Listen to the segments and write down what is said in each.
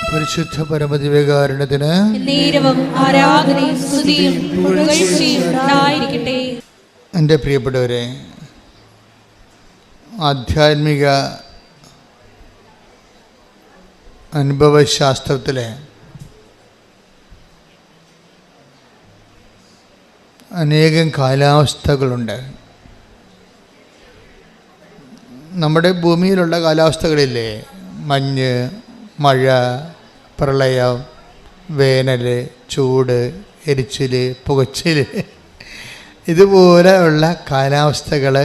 പരിശുദ്ധ പരമദിവ്യകാരുണ്യത്തിന് നേരവും ആരാധനയും സ്തുതിയും പുകഴ്ചയും ഉണ്ടായിരിക്കട്ടെ. എൻ്റെ പ്രിയപ്പെട്ടവരെ, ആധ്യാത്മിക അനുഭവശാസ്ത്രത്തിലെ അനേകം കാലാവസ്ഥകളുണ്ട്. നമ്മുടെ ഭൂമിയിലുള്ള കാലാവസ്ഥകളില്ലേ, മഞ്ഞ്, മഴ, പ്രളയം, വേനൽ, ചൂട്, എരിച്ചിൽ, പുകച്ചിൽ, ഇതുപോലെയുള്ള കാലാവസ്ഥകൾ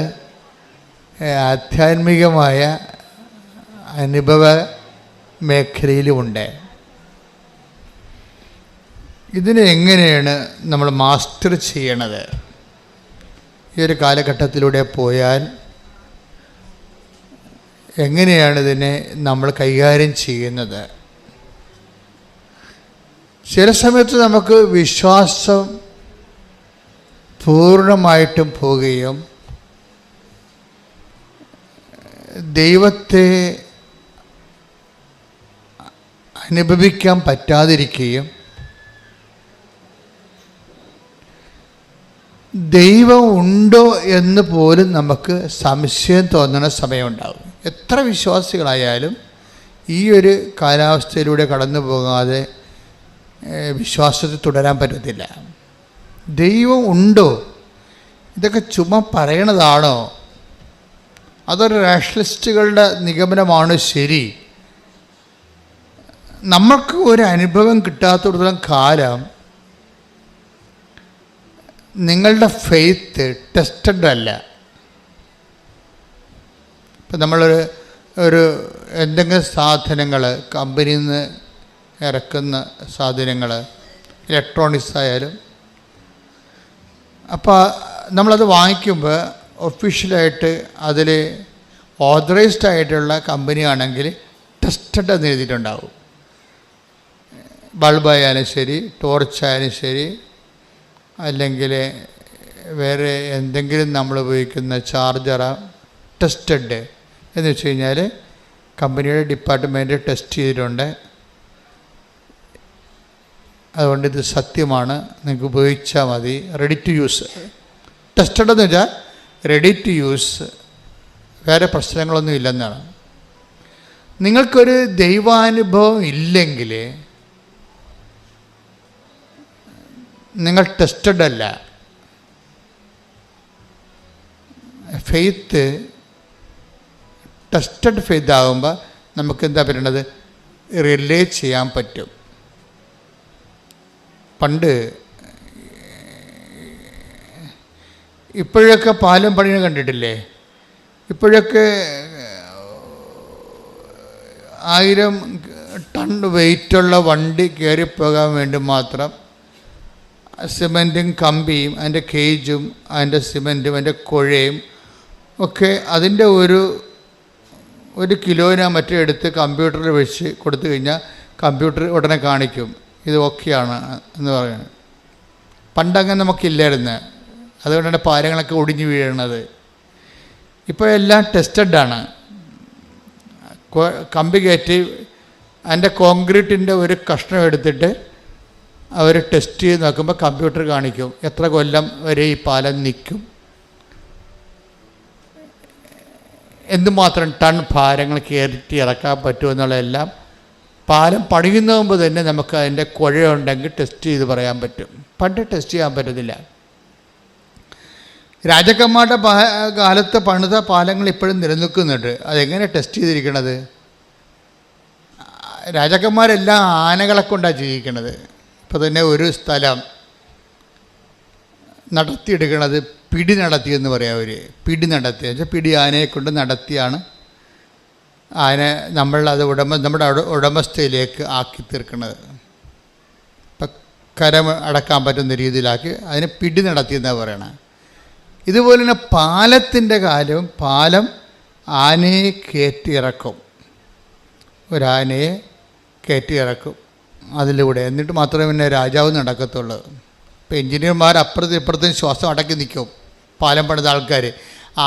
ആധ്യാത്മികമായ അനുഭവ മേഖലയിലുമുണ്ട്. ഇതിനെ എങ്ങനെയാണ് നമ്മൾ മാസ്റ്റർ ചെയ്യണത്? ഈ ഒരു കാലഘട്ടത്തിലൂടെ പോയാൽ എങ്ങനെയാണ് ഇതിനെ നമ്മൾ കൈകാര്യം ചെയ്യുന്നത്? ചില സമയത്ത് നമുക്ക് വിശ്വാസം പൂർണ്ണമായിട്ടും പോവുകയും ദൈവത്തെ അനുഭവിക്കാൻ പറ്റാതിരിക്കുകയും ദൈവം ഉണ്ടോ എന്ന് പോലും നമുക്ക് സംശയം തോന്നുന്ന സമയമുണ്ടാകും. എത്ര വിശ്വാസികളായാലും ഈ ഒരു കാലാവസ്ഥയിലൂടെ കടന്നു പോകാതെ വിശ്വാസത്തിൽ തുടരാൻ പറ്റത്തില്ല. ദൈവം ഉണ്ടോ? ഇതൊക്കെ ചുമ്മാ പറയണതാണോ? അതൊരു റാഷണലിസ്റ്റുകളുടെ നിഗമനമാണ് ശരി? നമ്മൾക്ക് ഒരു അനുഭവം കിട്ടാത്തിടത്തോളം കാലം നിങ്ങളുടെ ഫെയ്ത്ത് ടെസ്റ്റഡ് അല്ല. ഇപ്പം നമ്മളൊരു എന്തെങ്കിലും സാധനങ്ങൾ, കമ്പനിയിൽ നിന്ന് ഇറക്കുന്ന സാധനങ്ങൾ, ഇലക്ട്രോണിക്സ് ആയാലും, അപ്പോൾ നമ്മളത് വാങ്ങിക്കുമ്പോൾ ഒഫീഷ്യലായിട്ട് അതിൽ ഓതറൈസ്ഡ് ആയിട്ടുള്ള കമ്പനിയാണെങ്കിൽ ടെസ്റ്റഡ് എന്ന് എഴുതിയിട്ടുണ്ടാവും. ബൾബായാലും ശരി, ടോർച്ചായാലും ശരി, അല്ലെങ്കിൽ വേറെ എന്തെങ്കിലും നമ്മൾ ഉപയോഗിക്കുന്ന ചാർജറ, ടെസ്റ്റഡ് എന്ന് വെച്ച് കഴിഞ്ഞാൽ കമ്പനിയുടെ ഡിപ്പാർട്ട്മെൻറ്റ് ടെസ്റ്റ് ചെയ്തിട്ടുണ്ട്, അതുകൊണ്ട് ഇത് സത്യമാണ്, നിങ്ങൾക്ക് ഉപയോഗിച്ചാൽ മതി, റെഡി ടു യൂസ്. ടെസ്റ്റഡ് എന്ന് വെച്ചാൽ റെഡി ടു യൂസ്, വേറെ പ്രശ്നങ്ങളൊന്നും ഇല്ലെന്നാണ്. നിങ്ങൾക്കൊരു ദൈവാനുഭവം ഇല്ലെങ്കിൽ നിങ്ങൾ ടെസ്റ്റഡ് അല്ല. ഫെയ്ത്ത് ടെസ്റ്റഡ് ഫെയ്ത്ത് ആകുമ്പോൾ നമുക്ക് എന്താ പറയണത്, റിലേ ചെയ്യാൻ പറ്റും. പണ്ട് ഇപ്പോഴൊക്കെ പാലം പണിയെ കണ്ടിട്ടില്ലേ? ഇപ്പോഴൊക്കെ 1000 ടൺ വെയിറ്റുള്ള വണ്ടി കയറിപ്പോകാൻ വേണ്ടി മാത്രം സിമൻറ്റും കമ്പിയും അതിൻ്റെ കേജും അതിൻ്റെ സിമൻറ്റും അതിൻ്റെ കുഴയും ഒക്കെ അതിൻ്റെ ഒരു കിലോനാ മറ്റേ എടുത്ത് കമ്പ്യൂട്ടറിൽ വെച്ച് കൊടുത്തു കഴിഞ്ഞാൽ കമ്പ്യൂട്ടർ ഉടനെ കാണിക്കും ഇത് ഓക്കെയാണ് എന്ന് പറയുന്നത്. പണ്ടങ്ങനെ നമുക്കില്ലായിരുന്നു, അതുകൊണ്ടാണ് പാലങ്ങളൊക്കെ ഒടിഞ്ഞു വീഴുന്നത്. ഇപ്പോൾ എല്ലാം ടെസ്റ്റഡാണ്. കമ്പി കയറ്റി അതിൻ്റെ കോൺക്രീറ്റിൻ്റെ ഒരു കഷ്ണം എടുത്തിട്ട് അവർ ടെസ്റ്റ് ചെയ്ത് നോക്കുമ്പോൾ കമ്പ്യൂട്ടർ കാണിക്കും എത്ര കൊല്ലം വരെ ഈ പാലം നിൽക്കും, എന്തുമാത്രം ടൺ ഭാരങ്ങൾ കയറ്റി ഇറക്കാൻ പറ്റുമെന്നുള്ളതെല്ലാം പാലം പണിയുന്ന മുമ്പ് തന്നെ നമുക്ക് അതിൻ്റെ കുഴയുണ്ടെങ്കിൽ ടെസ്റ്റ് ചെയ്ത് പറയാൻ പറ്റും. പണ്ട് ടെസ്റ്റ് ചെയ്യാൻ പറ്റത്തില്ല. രാജാക്കന്മാരുടെ കാലത്ത് പണിത പാലങ്ങൾ ഇപ്പോഴും നിലനിൽക്കുന്നുണ്ട്. അതെങ്ങനെ ടെസ്റ്റ് ചെയ്തിരിക്കണത്? രാജാക്കന്മാരെല്ലാം ആനകളെ കൊണ്ടാണ് ജീവിക്കണത്. ഇപ്പോൾ തന്നെ ഒരു സ്ഥലം നടത്തിയെടുക്കണത് പിടി നടത്തിയെന്ന് പറയാം. അവർ പിടി നടത്തി വെച്ചാൽ പിടി ആനയെ കൊണ്ട് നടത്തിയാണ് ആന നമ്മളത് നമ്മുടെ ഉടമസ്ഥയിലേക്ക് ആക്കി തീർക്കുന്നത്. ഇപ്പം കരം അടക്കാൻ പറ്റുന്ന രീതിയിലാക്കി അതിനെ പിടി നടത്തിയെന്നാണ് പറയണത്. ഇതുപോലെ തന്നെ പാലത്തിൻ്റെ കാലവും പാലം ആനയെ കയറ്റിയിറക്കും, ഒരാനയെ കയറ്റിയിറക്കും അതിലൂടെ, എന്നിട്ട് മാത്രമേ പിന്നെ രാജാവ് നടക്കത്തുള്ളൂ. ഇപ്പോൾ എഞ്ചിനീയർമാർ അപ്പുറത്തും ഇപ്പുറത്തും ശ്വാസം അടക്കി നിൽക്കും. പാലം പണിത ആൾക്കാർ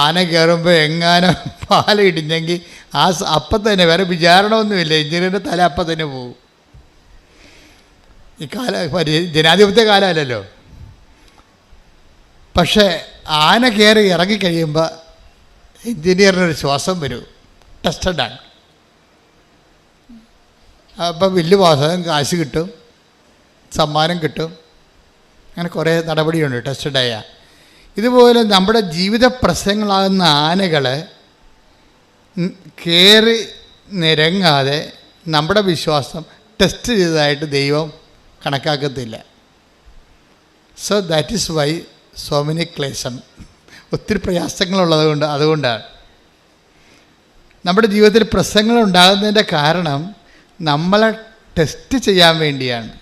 ആന കയറുമ്പോൾ എങ്ങാനും പാലം ഇടിഞ്ഞെങ്കിൽ അപ്പം തന്നെ വേറെ വിചാരണമൊന്നുമില്ല, എഞ്ചിനീയറിൻ്റെ തല അപ്പം തന്നെ പോകും. ഈ ജനാധിപത്യ കാലമല്ലല്ലോ. പക്ഷേ ആന കയറി ഇറങ്ങിക്കഴിയുമ്പോൾ എൻജിനീയറിനൊരു ശ്വാസം വരും, ടെസ്റ്റഡാണ്. അപ്പം വലിയ വാസകം, കാശ് കിട്ടും, സമ്മാനം കിട്ടും, അങ്ങനെ കുറേ നടപടിയുണ്ട് ടെസ്റ്റഡായ. ഇതുപോലെ നമ്മുടെ ജീവിത പ്രശ്നങ്ങളാകുന്ന ആനകൾ കയറി നിരങ്ങാതെ നമ്മുടെ വിശ്വാസം ടെസ്റ്റ് ചെയ്തതായിട്ട് ദൈവം കണക്കാക്കത്തില്ല. So that is why so many ക്ലേശം, ഒത്തിരി പ്രയാസങ്ങളുള്ളത് അതുകൊണ്ടാണ് നമ്മുടെ ജീവിതത്തിൽ പ്രശ്നങ്ങൾ ഉണ്ടാകുന്നതിൻ്റെ കാരണം നമ്മളെ ടെസ്റ്റ് ചെയ്യാൻ വേണ്ടിയാണ്.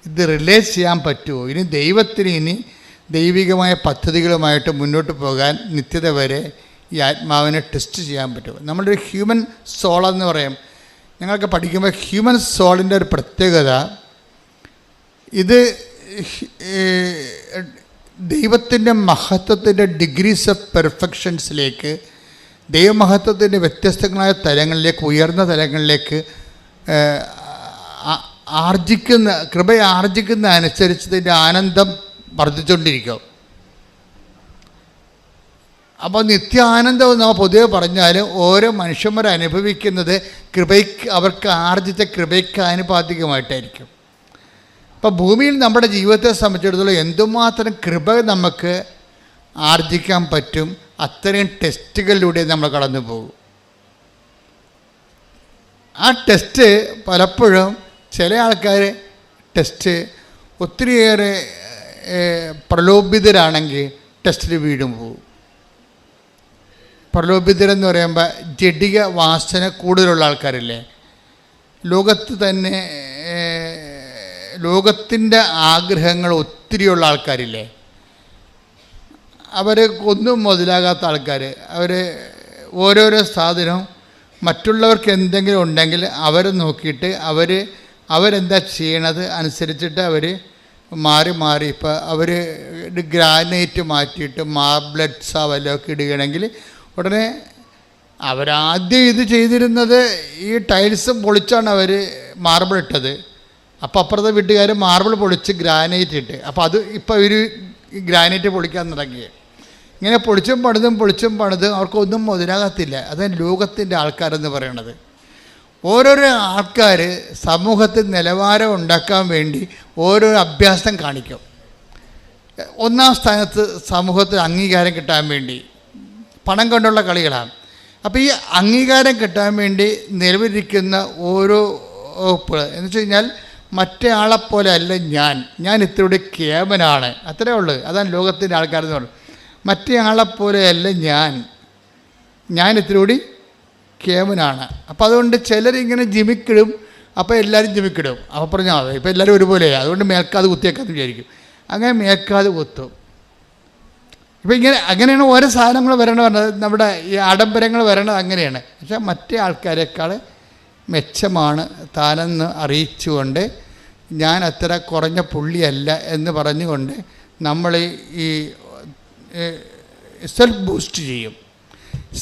ഇത് റിലേറ്റ് ചെയ്യാൻ പറ്റുമോ, ഇനി ദൈവത്തിന് ദൈവികമായ പദ്ധതികളുമായിട്ട് മുന്നോട്ട് പോകാൻ നിത്യത വരെ ഈ ആത്മാവിനെ ടെസ്റ്റ് ചെയ്യാൻ പറ്റുമോ. നമ്മളൊരു ഹ്യൂമൻ സോളെന്ന് പറയും. ഞങ്ങൾക്ക് പഠിക്കുമ്പോൾ ഹ്യൂമൻ സോളിൻ്റെ ഒരു പ്രത്യേകത, ഇത് ദൈവത്തിൻ്റെ മഹത്വത്തിൻ്റെ ഡിഗ്രീസ് ഓഫ് പെർഫെക്ഷൻസിലേക്ക്, ദൈവമഹത്വത്തിൻ്റെ വ്യത്യസ്തങ്ങളായ തലങ്ങളിലേക്ക്, ഉയർന്ന തലങ്ങളിലേക്ക് കൃപയെ ആർജിക്കുന്ന അനുസരിച്ച് ഇതിൻ്റെ ആനന്ദം വർദ്ധിച്ചുകൊണ്ടിരിക്കും. അപ്പോൾ നിത്യ ആനന്ദം നമ്മൾ പൊതുവെ പറഞ്ഞാൽ ഓരോ മനുഷ്യന്മാർ അനുഭവിക്കുന്നത് അവർക്ക് ആർജിച്ച കൃപയ്ക്ക് ആനുപാതികമായിട്ടായിരിക്കും. അപ്പോൾ ഭൂമിയിൽ നമ്മുടെ ജീവിതത്തെ സംബന്ധിച്ചിടത്തോളം എന്തുമാത്രം കൃപ നമുക്ക് ആർജിക്കാൻ പറ്റും, അത്രയും ടെസ്റ്റുകളിലൂടെ നമ്മൾ കടന്നു പോകും. ആ ടെസ്റ്റ് പലപ്പോഴും ചില ആൾക്കാർ ടെസ്റ്റ് ഒത്തിരിയേറെ പ്രലോഭിതരാണെങ്കിൽ ടെസ്റ്റിൽ വീടും പോകും. പ്രലോഭിതരെന്ന് പറയുമ്പോൾ ജഡിക വാസന കൂടുതലുള്ള ആൾക്കാരില്ലേ, ലോകത്ത് തന്നെ ലോകത്തിൻ്റെ ആഗ്രഹങ്ങൾ ഒത്തിരിയുള്ള ആൾക്കാരില്ലേ, അവർ ഒന്നും മുതലാകാത്ത ആൾക്കാർ. അവർ ഓരോരോ സാധനവും മറ്റുള്ളവർക്ക് എന്തെങ്കിലും ഉണ്ടെങ്കിൽ അവരെ നോക്കിയിട്ട് അവരെന്താ ചെയ്യണത് അനുസരിച്ചിട്ട് അവർ മാറി ഇപ്പോൾ അവർ ഗ്രാനൈറ്റ് മാറ്റിയിട്ട് മാർബിൾസാ വല്ലതൊക്കെ ഇടുകയാണെങ്കിൽ ഉടനെ അവരാദ്യം ഇത് ചെയ്തിരുന്നത് ഈ ടൈൽസ് പൊളിച്ചാണ് അവർ മാർബിൾ ഇട്ടത്. അപ്പോൾ അപ്പുറത്തെ വീട്ടുകാർ മാർബിൾ പൊളിച്ച് ഗ്രാനൈറ്റ് ഇട്ട്, അപ്പോൾ അത് ഇപ്പോൾ ഇവർ ഗ്രാനൈറ്റ് പൊളിക്കാൻ തുടങ്ങി. ഇങ്ങനെ പൊളിച്ചും പണിതും അവർക്കൊന്നും മുതലാകത്തില്ല. അതാണ് ലോകത്തിൻ്റെ ആൾക്കാരെന്ന് പറയണത്. ഓരോരോ ആൾക്കാർ സമൂഹത്തിൽ നിലവാരം ഉണ്ടാക്കാൻ വേണ്ടി ഓരോ അഭ്യാസം കാണിക്കും. ഒന്നാം സ്ഥാനത്ത് സമൂഹത്തിൽ അംഗീകാരം കിട്ടാൻ വേണ്ടി പണം കൊണ്ടുള്ള കളികളാണ്. അപ്പോൾ ഈ അംഗീകാരം കിട്ടാൻ വേണ്ടി നിലവിലിരിക്കുന്ന ഓരോ എന്ന് വെച്ച് കഴിഞ്ഞാൽ മറ്റേ ആളെപ്പോലെ അല്ല ഞാൻ ഇത്തിരി കേമനാണ്, അത്രേ ഉള്ളൂ. അതാണ് ലോകത്തിൻ്റെ ആൾക്കാരെന്ന് പറയുന്നത്. മറ്റേ ആളെപ്പോലെയല്ല ഞാൻ ഇത്തിരി കേമനാണ്. അപ്പോൾ അതുകൊണ്ട് ചിലരിങ്ങനെ ജിമിക്കിടും, അപ്പോൾ എല്ലാവരും ജിമിക്കിടും. അപ്പോൾ പറഞ്ഞാൽ ഇപ്പോൾ എല്ലാവരും ഒരുപോലെയാണ്, അതുകൊണ്ട് മേൽക്കാതെ കുത്തിയേക്കാന്ന് വിചാരിക്കും. അങ്ങനെ മേൽക്കാതെ കുത്തും. ഇപ്പോൾ അങ്ങനെയാണ് ഓരോ സാധനങ്ങൾ വരണത്. നമ്മുടെ ഈ ആഡംബരങ്ങൾ വരണത് അങ്ങനെയാണ്. പക്ഷേ മറ്റേ ആൾക്കാരെക്കാൾ മെച്ചമാണ് താനെന്ന് അറിയിച്ചുകൊണ്ട് ഞാൻ അത്ര കുറഞ്ഞ പുള്ളിയല്ല എന്ന് പറഞ്ഞുകൊണ്ട് നമ്മൾ ഈ സെൽഫ് ബൂസ്റ്റ് ചെയ്യും.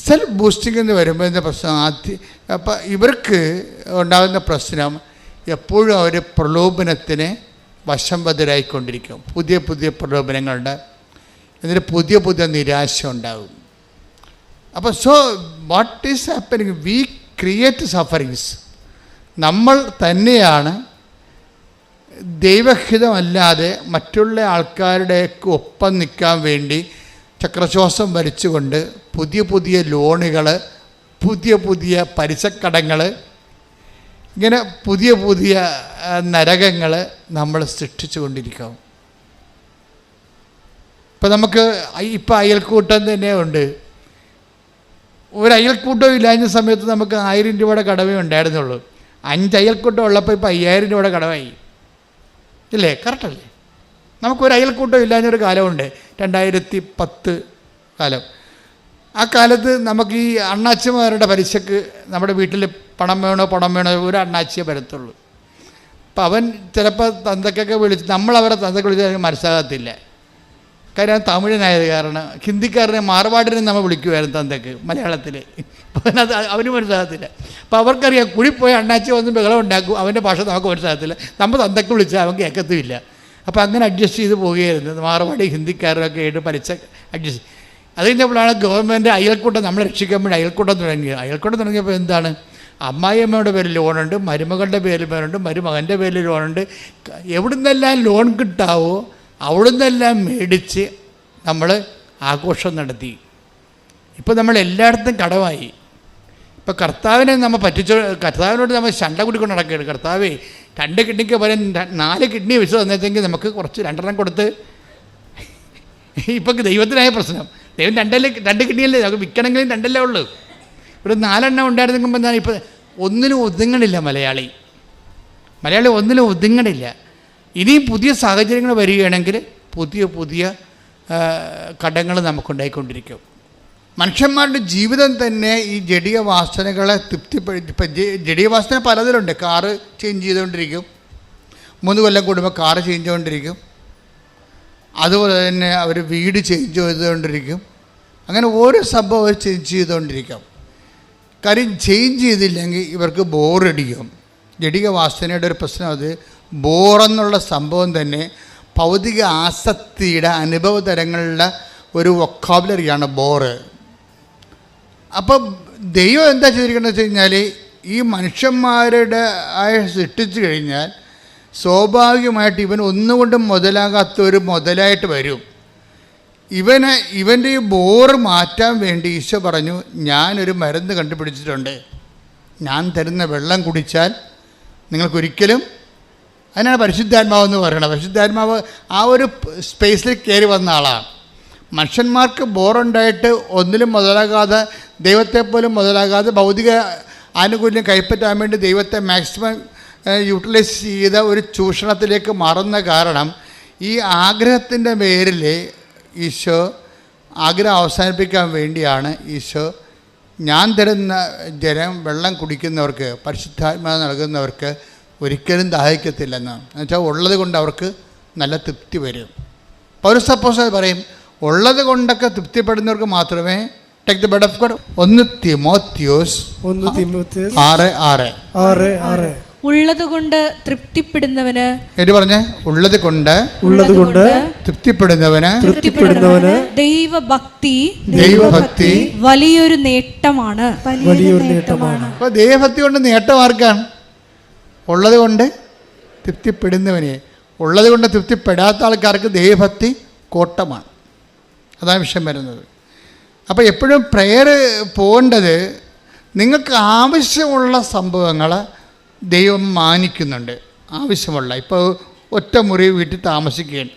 സെൽഫ് ബൂസ്റ്റിംഗ് എന്ന് വരുമ്പോൾ എന്താ പ്രശ്നം? അപ്പോൾ ഇവർക്ക് ഉണ്ടാകുന്ന പ്രശ്നം എപ്പോഴും അവർ പ്രലോഭനത്തിന് വശംവദരായിക്കൊണ്ടിരിക്കും. പുതിയ പ്രലോഭനങ്ങളുണ്ട്, എന്നിട്ട് പുതിയ നിരാശ ഉണ്ടാകും. അപ്പോൾ what is happening? We create sufferings. നമ്മൾ തന്നെയാണ് ദൈവഹിതമല്ലാതെ മറ്റുള്ള ആൾക്കാരുടെ ഒപ്പം നിൽക്കാൻ വേണ്ടി ചക്രശ്വാസം വലിച്ചുകൊണ്ട് പുതിയ ലോണുകൾ, പുതിയ പലിശക്കടങ്ങൾ, ഇങ്ങനെ പുതിയ നരകങ്ങൾ നമ്മൾ സൃഷ്ടിച്ചു കൊണ്ടിരിക്കും. ഇപ്പം നമുക്ക് ഇപ്പം അയൽക്കൂട്ടം തന്നെ ഉണ്ട്. ഒരു അയൽക്കൂട്ടം ഇല്ലാഞ്ഞ സമയത്ത് നമുക്ക് 1000 രൂപയുടെ കടമേ ഉണ്ടായിരുന്നുള്ളൂ. 5 അയൽക്കൂട്ടം ഉള്ളപ്പോൾ ഇപ്പോൾ 5000 രൂപയുടെ കടമായി ഇല്ലേ? കറക്റ്റല്ലേ? നമുക്കൊരു അയൽക്കൂട്ടം ഇല്ലാഞ്ഞൊരു കാലമുണ്ട്, 2010 കാലം. ആ കാലത്ത് നമുക്ക് ഈ അണ്ണാച്ചിമാരുടെ പലിശക്ക് നമ്മുടെ വീട്ടിൽ പണം വേണോ ഒരു അണ്ണാച്ചിയെ വരത്തുള്ളൂ. അപ്പം അവൻ ചിലപ്പോൾ തന്തക്കൊക്കെ വിളിച്ച്, നമ്മളവരെ തന്തക്ക് വിളിച്ച് മനസ്സിലാകത്തില്ല. കാര്യം തമിഴനായത് കാരണം ഹിന്ദിക്കാരനെ മാർവാടിനെ നമ്മൾ വിളിക്കുമായിരുന്നു തന്തയ്ക്ക് മലയാളത്തിൽ. അപ്പോൾ അവന് മനസ്സിലാകത്തില്ല. അപ്പോൾ അവർക്കറിയാം കുഴിപ്പോയി അണ്ണാച്ചി വന്ന് ബഹളം ഉണ്ടാക്കും, അവൻ്റെ ഭാഷ നമുക്ക് മനസ്സിലാകത്തില്ല, നമ്മൾ തന്തയ്ക്ക് വിളിച്ചാൽ അവൻ കേൾക്കത്തുമില്ല. അപ്പോൾ അങ്ങനെ അഡ്ജസ്റ്റ് ചെയ്ത് പോവുകയായിരുന്നു മാർവാടി ഹിന്ദിക്കാരൊക്കെ ആയിട്ട് പഠിച്ച അഡ്ജസ്റ്റ്. അത് കഴിഞ്ഞപ്പോഴാണ് ഗവൺമെൻറ് അയൽക്കൂട്ടം നമ്മളെ രക്ഷിക്കാൻ വേണ്ടി അയൽക്കൂട്ടം തുടങ്ങിയത്. അയൽക്കൂട്ടം തുടങ്ങിയപ്പോൾ എന്താണ്, അമ്മായിയമ്മയുടെ പേരിൽ ലോണുണ്ട്, മരുമകളുടെ പേരിൽ ലോണുണ്ട്, മരുമകൻ്റെ പേരിൽ ലോണുണ്ട്. എവിടുന്നെല്ലാം ലോൺ കിട്ടാവോ അവിടുന്നെല്ലാം മേടിച്ച് നമ്മൾ ആഘോഷം നടത്തി. ഇപ്പോൾ നമ്മൾ എല്ലായിടത്തും കടമായി. ഇപ്പോൾ കർത്താവിനെ നമ്മൾ കർത്താവിനോട് നമ്മൾ ശണ്ട കൂടിക്കൊണ്ട് നടക്കുകയാണ്. കർത്താവേ 2 കിഡ്നിക്ക് പകരം 4 കിഡ്നി വെച്ച് തന്നെങ്കിൽ നമുക്ക് കുറച്ച് 2 കൊടുത്ത്. ഇപ്പം ദൈവത്തിനായ പ്രശ്നം, ദൈവം 2 കിഡ്നിയല്ലേ നമുക്ക് വിൽക്കണമെങ്കിലും 2 ഉള്ളൂ. ഇവിടെ 4 ഉണ്ടായിരുന്നെങ്കിൽ എന്നാൽ ഇപ്പോൾ ഒന്നിനും ഒതുങ്ങണില്ല മലയാളി ഒന്നിനും ഒതുങ്ങണില്ല. ഇനിയും പുതിയ സാഹചര്യങ്ങൾ വരികയാണെങ്കിൽ പുതിയ കടങ്ങൾ നമുക്കുണ്ടായിക്കൊണ്ടിരിക്കും. മനുഷ്യന്മാരുടെ ജീവിതം തന്നെ ഈ ജഡിക വാസനകളെ തൃപ്തിപ്പെടുത്തി. ഇപ്പം ജഡിക വാസന പലതിലുണ്ട്. കാറ് ചേഞ്ച് ചെയ്തുകൊണ്ടിരിക്കും, 3 കൊല്ലം കൂടുമ്പോൾ കാറ് ചേഞ്ച് ചെയ്തുകൊണ്ടിരിക്കും. അതുപോലെ തന്നെ അവർ വീട് ചേഞ്ച് ചെയ്തുകൊണ്ടിരിക്കും. അങ്ങനെ ഓരോ സംഭവം അവർ ചേഞ്ച് ചെയ്തുകൊണ്ടിരിക്കും. കാര്യം ചേഞ്ച് ചെയ്തില്ലെങ്കിൽ ഇവർക്ക് ബോറടിക്കും. ജഡിക വാസനയുടെ ഒരു പ്രശ്നം അത് ബോറെന്നുള്ള സംഭവം തന്നെ ഭൗതിക ആസക്തിയുടെ അനുഭവ തരങ്ങളുടെ ഒരു വൊക്കാബുലറിയാണ് ബോറ്. അപ്പം ദൈവം എന്താ ചെയ്തിരിക്കുന്നത് വെച്ച് കഴിഞ്ഞാൽ ഈ മനുഷ്യന്മാരുടെ സൃഷ്ടിച്ചു കഴിഞ്ഞാൽ സ്വാഭാവികമായിട്ട് ഇവൻ ഒന്നുകൊണ്ടും മുതലാകാത്തൊരു മുതലായിട്ട് വരും. ഇവൻ്റെ ഈ ബോറ് മാറ്റാൻ വേണ്ടി ഈശോ പറഞ്ഞു, ഞാനൊരു മരുന്ന് കണ്ടുപിടിച്ചിട്ടുണ്ട്. ഞാൻ തരുന്ന വെള്ളം കുടിച്ചാൽ നിങ്ങൾക്കൊരിക്കലും, അതിനാണ് പരിശുദ്ധാത്മാവെന്ന് പറയുന്നത്. പരിശുദ്ധാത്മാവ് ആ ഒരു സ്പേസിൽ കയറി വന്ന ആളാണ്. മനുഷ്യന്മാർക്ക് ബോറുണ്ടായിട്ട് ഒന്നിലും മുതലാകാതെ, ദൈവത്തെപ്പോലും മുതലാകാതെ ഭൗതിക ആനുകൂല്യം കൈപ്പറ്റാൻ വേണ്ടി ദൈവത്തെ മാക്സിമം യൂട്ടിലൈസ് ചെയ്ത ഒരു ചൂഷണത്തിലേക്ക് മാറുന്ന കാരണം ഈ ആഗ്രഹത്തിൻ്റെ പേരിൽ ഈശോ ആഗ്രഹം അവസാനിപ്പിക്കാൻ വേണ്ടിയാണ് ഈശോ ഞാൻ തരുന്ന വെള്ളം കുടിക്കുന്നവർക്ക്, പരിശുദ്ധാത്മാവ് നൽകുന്നവർക്ക് ഒരിക്കലും ദാഹിക്കത്തില്ലെന്ന്. എന്നുവെച്ചാൽ ഉള്ളത് കൊണ്ട് അവർക്ക് നല്ല തൃപ്തി വരും. പൗലോസ് അപ്പോസ്തലൻ പറയും, ഉള്ളത് കൊണ്ടൊക്കെ തൃപ്തിപ്പെടുന്നവർക്ക് മാത്രമേ take the bread of God. 1 തിമോത്തിയോസ് 6:6 ഉള്ളത് കൊണ്ട് തൃപ്തിപ്പെടുന്നവന്, പറഞ്ഞേ, ഉള്ളത് കൊണ്ട് തൃപ്തിപ്പെടുന്നവന് ദൈവഭക്തി വലിയൊരു നേട്ടമാണ്. അപ്പോൾ ദൈവഭക്തി കൊണ്ട് നേട്ടം ആർക്കാണ്? ഉള്ളത് കൊണ്ട് തൃപ്തിപ്പെടുന്നവനെ. ഉള്ളത് കൊണ്ട് തൃപ്തിപ്പെടാത്ത ആൾക്കാർക്ക് ദൈവഭക്തി കോട്ടമാണ്. അതാണ് വിഷയം വരുന്നത്. അപ്പോൾ എപ്പോഴും പ്രെയർ പോകേണ്ടത്, നിങ്ങൾക്ക് ആവശ്യമുള്ള സംഭവങ്ങൾ ദൈവം മാനിക്കുന്നുണ്ട്. ആവശ്യമുള്ള, ഇപ്പോൾ ഒറ്റ മുറി വീട്ടിൽ താമസിക്കുകയാണ്.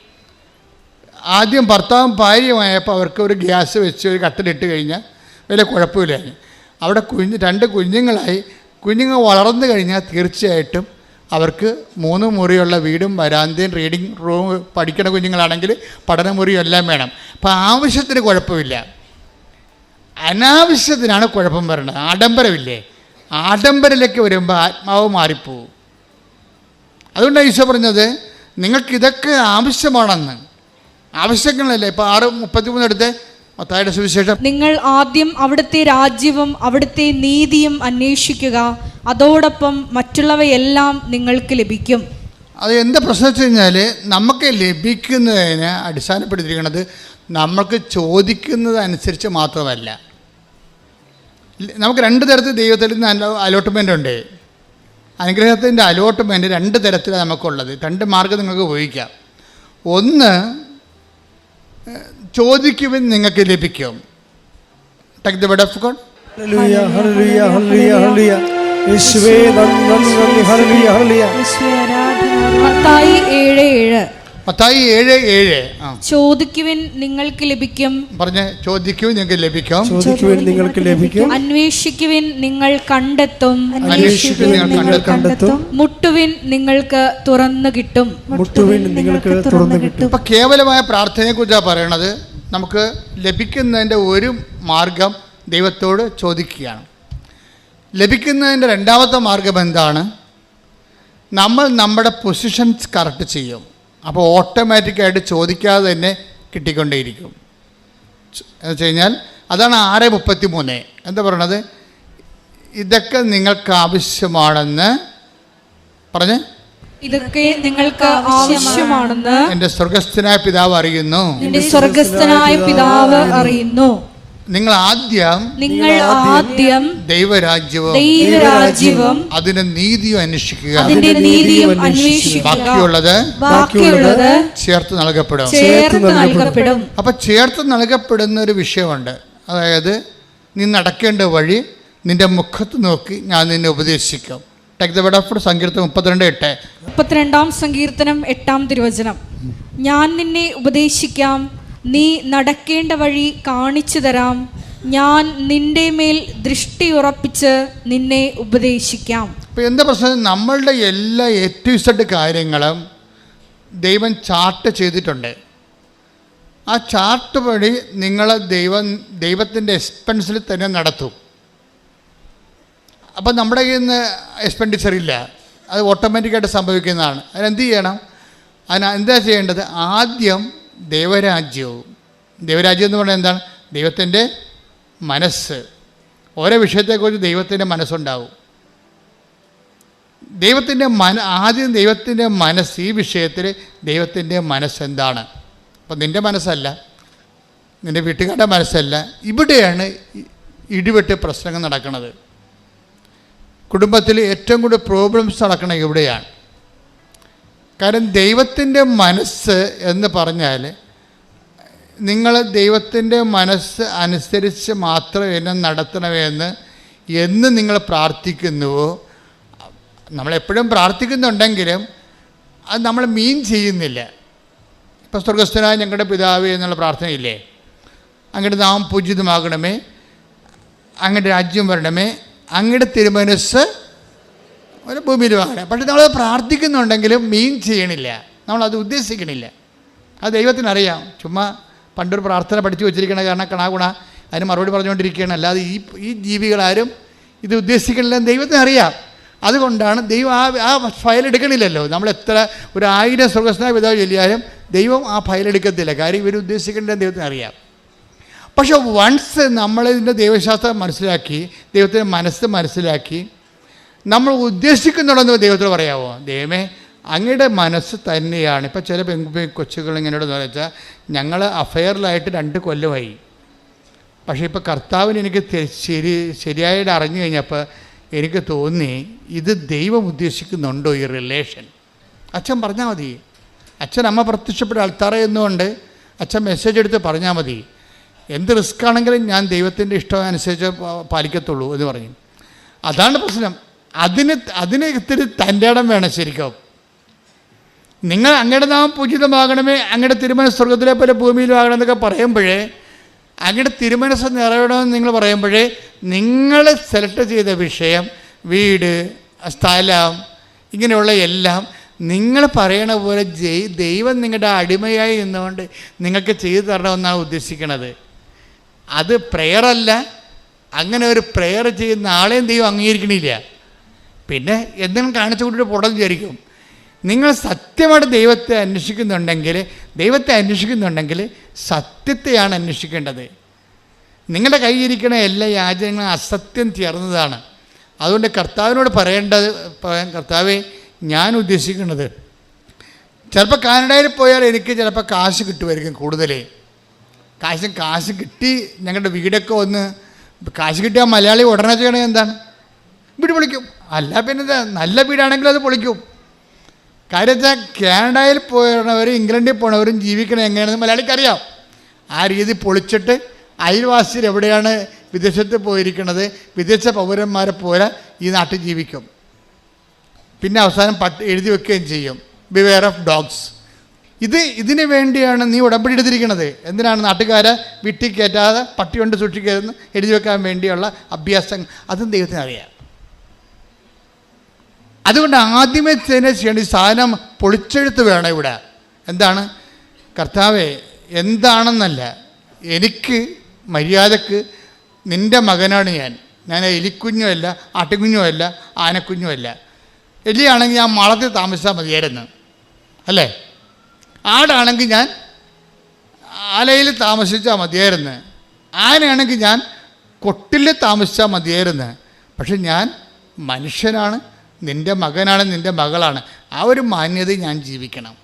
ആദ്യം ഭർത്താവും ഭാര്യയുമായപ്പോൾ അവർക്ക് ഒരു ഗ്യാസ് വെച്ച് ഒരു കട്ടിലിട്ട് കഴിഞ്ഞാൽ വലിയ കുഴപ്പമില്ലായിരുന്നു. അവിടെ 2 കുഞ്ഞുങ്ങളായി. കുഞ്ഞുങ്ങൾ വളർന്നു കഴിഞ്ഞാൽ തീർച്ചയായിട്ടും അവർക്ക് 3 മുറിയുള്ള വീടും വരാന്തയും റീഡിങ് റൂം, പഠിക്കണ കുഞ്ഞുങ്ങളാണെങ്കിൽ പഠനമുറിയും എല്ലാം വേണം. അപ്പോൾ ആവശ്യത്തിന് കുഴപ്പമില്ല. അനാവശ്യത്തിനാണ് കുഴപ്പം വരുന്നത്. ആഡംബരമില്ലേ, ആഡംബരത്തിലേക്ക് വരുമ്പോൾ ആത്മാവ് മാറിപ്പോവും. അതുകൊണ്ടാണ് ഈശോ പറഞ്ഞത് നിങ്ങൾക്കിതൊക്കെ ആവശ്യമാണെന്ന്. ആവശ്യങ്ങളല്ലേ. ഇപ്പോൾ 6:33 എടുത്ത് മത്തായിയുടെ സുവിശേഷം, നിങ്ങൾ ആദ്യം അവിടുത്തെ രാജ്യവും അവിടുത്തെ നീതിയും അന്വേഷിക്കുക, അതോടൊപ്പം മറ്റുള്ളവയെല്ലാം നിങ്ങൾക്ക് ലഭിക്കും. അത് എന്താ പ്രശ്നം വെച്ച് കഴിഞ്ഞാൽ, നമുക്ക് ലഭിക്കുന്നതിന് അടിസ്ഥാനപ്പെടുത്തിയിരിക്കുന്നത് നമുക്ക് ചോദിക്കുന്നതനുസരിച്ച് മാത്രമല്ല. നമുക്ക് 2 തരത്തിൽ ദൈവത്തിൽ നിന്ന് അലോട്ട്മെൻ്റ് ഉണ്ട്. അനുഗ്രഹത്തിൻ്റെ അലോട്ട്മെൻറ്റ് 2 തരത്തിലാണ് നമുക്കുള്ളത്. 2 മാർഗ്ഗം നിങ്ങൾക്ക് ഉപയോഗിക്കാം. ഒന്ന്, ചോദിക്കുവിൻ നിങ്ങൾക്ക് ലഭിക്കും. Take the word of God. Hallelujah ഹല്ലേലൂയ ഹല്ലേലൂയ ഹല്ലേലൂയ. യേശുവേ നന്ദി ഹല്ലേലൂയ ഹല്ലേലൂയ. മത്തായി 7:7. മത്തായി 7:7. ചോദിക്കുവിൻ നിങ്ങൾക്ക് ലഭിക്കും. പറഞ്ഞേ, ചോദിക്കുവിൻ നിങ്ങൾക്ക് ലഭിക്കും. ചോദിക്കുവിൻ നിങ്ങൾക്ക് ലഭിക്കും. അന്വേഷിക്കുവിൻ നിങ്ങൾ കണ്ടെത്തും. അന്വേഷിക്കുവിൻ നിങ്ങൾ കണ്ടെത്തും. മുട്ടുവിൻ നിങ്ങൾക്ക് തുറന്നു കിട്ടും. മുട്ടുവിൻ നിങ്ങൾക്ക് തുറന്നു കിട്ടും. ഇപ്പം കേവലമായ പ്രാർത്ഥനയെക്കുറിച്ചാണ് പറയണത്. നമുക്ക് ലഭിക്കുന്നതിൻ്റെ ഒരു മാർഗം ദൈവത്തോട് ചോദിക്കുകയാണ്. ലഭിക്കുന്നതിൻ്റെ 2ാമത്തെ മാർഗം എന്താണ്? നമ്മൾ നമ്മുടെ പൊസിഷൻസ് കറക്റ്റ് ചെയ്യും. അപ്പോൾ ഓട്ടോമാറ്റിക്കായിട്ട് ചോദിക്കാതെ തന്നെ കിട്ടിക്കൊണ്ടേയിരിക്കും. എന്ന് വെച്ച് കഴിഞ്ഞാൽ അതാണ് 6:33 എന്താ പറയണത്? ഇതൊക്കെ നിങ്ങൾക്ക് ആവശ്യമാണെന്ന് പറഞ്ഞ്, ഇതൊക്കെ നിങ്ങൾക്ക് ആവശ്യമാണെന്ന് എൻ്റെ സ്വർഗസ്ഥനായ പിതാവ് അറിയുന്നു. നിന്റെ സ്വർഗസ്ഥനായ പിതാവ് അറിയുന്നു. നിങ്ങൾ ആദ്യം ദൈവരാജ്യവും അതിന്റെ നീതിയും അന്വേഷിക്കുക, ബാക്കിയുള്ളത് ചേർത്ത് നൽകപ്പെടും. അപ്പൊ ചേർത്ത് നൽകപ്പെടുന്ന ഒരു വിഷയമുണ്ട്. അതായത് നീ നടക്കേണ്ട വഴി നിന്റെ മുഖത്ത് നോക്കി ഞാൻ നിന്നെ ഉപദേശിക്കും. സങ്കീർത്തനം 32:8. സങ്കീർത്തനം 8-ാം തിരുവചനം. ഞാൻ നിന്നെ ഉപദേശിക്കാം, നീ നടക്കേണ്ട വഴി കാണിച്ചു തരാം, ഞാൻ നിന്റെ മേൽ ദൃഷ്ടി ഉറപ്പിച്ച് നിന്നെ ഉപദേശിക്കാം. ഇപ്പം എന്താ പ്രശ്നം? നമ്മളുടെ എല്ലാ A-Z കാര്യങ്ങളും ദൈവം ചാർട്ട് ചെയ്തിട്ടുണ്ട്. ആ ചാർട്ട് വഴി നിങ്ങളെ ദൈവത്തിൻ്റെ എക്സ്പെൻസിൽ തന്നെ നടത്തും. അപ്പം നമ്മുടെ കയ്യിൽ നിന്ന് എക്സ്പെൻഡിച്ചർ ഇല്ല, അത് ഓട്ടോമാറ്റിക്കായിട്ട് സംഭവിക്കുന്നതാണ്. അതിനെന്ത് ചെയ്യണം? എന്താ ചെയ്യേണ്ടത്? ആദ്യം ദൈവരാജ്യം എന്ന് പറഞ്ഞാൽ എന്താണ്? ദൈവത്തിൻ്റെ മനസ്സ്. ഓരോ വിഷയത്തെക്കുറിച്ച് ദൈവത്തിൻ്റെ മനസ്സുണ്ടാവും. ആദ്യം ദൈവത്തിൻ്റെ മനസ്സ്, ഈ വിഷയത്തിൽ ദൈവത്തിൻ്റെ മനസ്സെന്താണ്? അപ്പം നിൻ്റെ മനസ്സല്ല, നിൻ്റെ വീട്ടുകാരുടെ മനസ്സല്ല. ഇവിടെയാണ് ഇടിവെട്ട് പ്രശ്നങ്ങൾ നടക്കുന്നത്. കുടുംബത്തിൽ ഏറ്റവും കൂടുതൽ പ്രോബ്ലംസ് നടക്കുന്നത് ഇവിടെയാണ്. കാരണം ദൈവത്തിൻ്റെ മനസ്സ് എന്ന് പറഞ്ഞാൽ നിങ്ങൾ ദൈവത്തിൻ്റെ മനസ്സ് അനുസരിച്ച് മാത്രം എന്നെ നടത്തണമെന്ന് നിങ്ങൾ പ്രാർത്ഥിക്കുന്നുവോ, നമ്മളെപ്പോഴും പ്രാർത്ഥിക്കുന്നുണ്ടെങ്കിലും അത് നമ്മൾ മീൻ ചെയ്യുന്നില്ല. ഇപ്പോൾ സ്വർഗസ്ഥനായ ഞങ്ങളുടെ പിതാവേ എന്നുള്ള പ്രാർത്ഥനയില്ലേ? അങ്ങയുടെ നാമം പൂജിതമാകണമേ, അങ്ങയുടെ രാജ്യം വരണമേ, അങ്ങയുടെ തിരുമനസ്സ് ഒരു ഭൂമിയിലുമാകണം. പക്ഷെ നമ്മളത് പ്രാർത്ഥിക്കുന്നുണ്ടെങ്കിലും മീൻ ചെയ്യണില്ല, നമ്മളത് ഉദ്ദേശിക്കണില്ല. അത് ദൈവത്തിനറിയാം. ചുമ്മാ പണ്ടൊരു പ്രാർത്ഥന പഠിച്ചു വെച്ചിരിക്കണ കാരണം കണാകുണ അതിന് മറുപടി പറഞ്ഞുകൊണ്ടിരിക്കുകയാണ്. അല്ലാതെ ഈ ജീവികളാരും ഇത് ഉദ്ദേശിക്കണില്ല, ദൈവത്തിനറിയാം. അതുകൊണ്ടാണ് ദൈവം ആ ഫയൽ എടുക്കണില്ലല്ലോ. നമ്മൾ എത്ര 1000 സ്വർഗസ്ഥനായ പിതാവ് ചൊല്ലിയാലും ദൈവം ആ ഫയൽ എടുക്കത്തില്ല. കാര്യം ഇവർ ഉദ്ദേശിക്കേണ്ടത് ദൈവത്തിനറിയാം. പക്ഷെ വൺസ് നമ്മളിതിൻ്റെ ദൈവശാസ്ത്രം മനസ്സിലാക്കി, ദൈവത്തിൻ്റെ മനസ്സ് മനസ്സിലാക്കി, നമ്മൾ ഉദ്ദേശിക്കുന്നുണ്ടെന്ന് ദൈവത്തോട് പറയാമോ? ദൈവമേ, അങ്ങയുടെ മനസ്സ് തന്നെയാണ്. ഇപ്പം ചില കൊച്ചുകൾ ഇങ്ങനെയോടെന്ന് വെച്ചാൽ ഞങ്ങൾ അഫെയറിലായിട്ട് 2 കൊല്ലമായി, പക്ഷേ ഇപ്പോൾ കർത്താവിന് എനിക്ക് ശരിയായിട്ട് അറിഞ്ഞു കഴിഞ്ഞപ്പോൾ എനിക്ക് തോന്നി ഇത് ദൈവം ഉദ്ദേശിക്കുന്നുണ്ടോ ഈ റിലേഷൻ. അച്ഛൻ പറഞ്ഞാൽ മതി. അച്ഛൻ അമ്മ പ്രത്യക്ഷപ്പെട്ട ആൾത്താറ എന്നുകൊണ്ട് അച്ഛൻ മെസ്സേജ് എടുത്ത് പറഞ്ഞാൽ മതി. എന്ത് റിസ്ക് ആണെങ്കിലും ഞാൻ ദൈവത്തിൻ്റെ ഇഷ്ടം അനുസരിച്ച് പാലിക്കത്തുള്ളൂ എന്ന് പറഞ്ഞു. അതാണ് പ്രശ്നം. അതിന് ഇത്തിരി തൻ്റെ ഇടം വേണം ശരിക്കും. നിങ്ങൾ അങ്ങയുടെ നാമം പൂജിതമാകണമേ, അങ്ങയുടെ തിരുമനസ് സ്വർഗത്തിലെ പോലെ ഭൂമിയിലും ആകണം എന്നൊക്കെ പറയുമ്പോഴേ, അങ്ങയുടെ തിരുമനസ് നിറവേണമെന്ന് നിങ്ങൾ പറയുമ്പോഴേ, നിങ്ങൾ സെലക്ട് ചെയ്ത വിഷയം, വീട്, സ്ഥലം, ഇങ്ങനെയുള്ള എല്ലാം നിങ്ങൾ പറയണ പോലെ ദൈവം നിങ്ങളുടെ അടിമയായി നിന്നുകൊണ്ട് നിങ്ങൾക്ക് ചെയ്തു തരണമെന്നാണ് ഉദ്ദേശിക്കുന്നത്. അത് പ്രെയറല്ല. അങ്ങനെ ഒരു പ്രെയർ ചെയ്യുന്ന ആളെയും ദൈവം അംഗീകരിക്കണില്ല. പിന്നെ എന്തെങ്കിലും കാണിച്ചു കൂട്ടിയിട്ട് പുറം വിചാരിക്കും. നിങ്ങൾ സത്യമായിട്ട് ദൈവത്തെ അന്വേഷിക്കുന്നുണ്ടെങ്കിൽ സത്യത്തെയാണ് അന്വേഷിക്കേണ്ടത്. നിങ്ങളുടെ കയ്യിരിക്കണ എല്ലാ യാചനകളും അസത്യം ചേർന്നതാണ്. അതുകൊണ്ട് കർത്താവിനോട് പറയേണ്ടത്, കർത്താവേ, ഞാൻ ഉദ്ദേശിക്കുന്നത് ചിലപ്പോൾ കാനഡയിൽ പോയാൽ എനിക്ക് ചിലപ്പോൾ കാശ് കിട്ടുമായിരിക്കും കൂടുതൽ. കാശ് കിട്ടി ഞങ്ങളുടെ വീടൊക്കെ ഒന്ന് കാശ് കിട്ടിയാൽ മലയാളി ഉടനെ ചെയ്യണത് എന്താണ്? വീട് പൊളിക്കും. അല്ല പിന്നെ നല്ല വീടാണെങ്കിൽ അത് പൊളിക്കും. കാര്യം വെച്ചാൽ കാനഡയിൽ പോയവരും ഇംഗ്ലണ്ടിൽ പോണവരും ജീവിക്കണം എങ്ങനെയാണെന്ന് മലയാളിക്കറിയാം. ആ രീതി പൊളിച്ചിട്ട് അയൽവാസികൾ എവിടെയാണ് വിദേശത്ത് പോയിരിക്കുന്നത്, വിദേശ പൗരന്മാരെ പോലെ ഈ നാട്ടിൽ ജീവിക്കും. പിന്നെ അവസാനം എഴുതി വെക്കുകയും ചെയ്യും, ബിവെയർ ഓഫ് ഡോഗ്സ്. ഇതിന് വേണ്ടിയാണ് നീ ഉടമ്പടി എടുത്തിരിക്കുന്നത്. എന്തിനാണ്? നാട്ടുകാരെ വീട്ടിൽ കയറ്റാതെ പട്ടി കൊണ്ട് സൂക്ഷിക്കരുതെന്ന് എഴുതി വെക്കാൻ വേണ്ടിയുള്ള അഭ്യാസം. അതും ദൈവത്തിന് അറിയാം. അതുകൊണ്ട് ആദ്യമേ തന്നെ ചെയ്യേണ്ട ഈ സാധനം പൊളിച്ചെഴുത്ത് വേണം ഇവിടെ. എന്താണ്? കർത്താവേ, എന്താണെന്നല്ല, എനിക്ക് മര്യാദക്ക് നിൻ്റെ മകനാണ് ഞാൻ എലിക്കുഞ്ഞുമല്ല, ആട്ടുകുഞ്ഞുമല്ല, ആനക്കുഞ്ഞുമല്ല. എലിയാണെങ്കിൽ ഞാൻ മാളത്തിൽ താമസിച്ചാൽ മതിയായിരുന്നു, അല്ലേ? ആടാണെങ്കിൽ ഞാൻ ആലയിൽ താമസിച്ചാൽ മതിയായിരുന്നു, ആനയാണെങ്കിൽ ഞാൻ കൊട്ടിൽ താമസിച്ചാൽ മതിയായിരുന്നു. പക്ഷെ ഞാൻ മനുഷ്യനാണ്, നിൻ്റെ മകനാണ്, നിൻ്റെ മകളാണ്, ആ ഒരു മാന്യത ഞാൻ ജീവിക്കണം.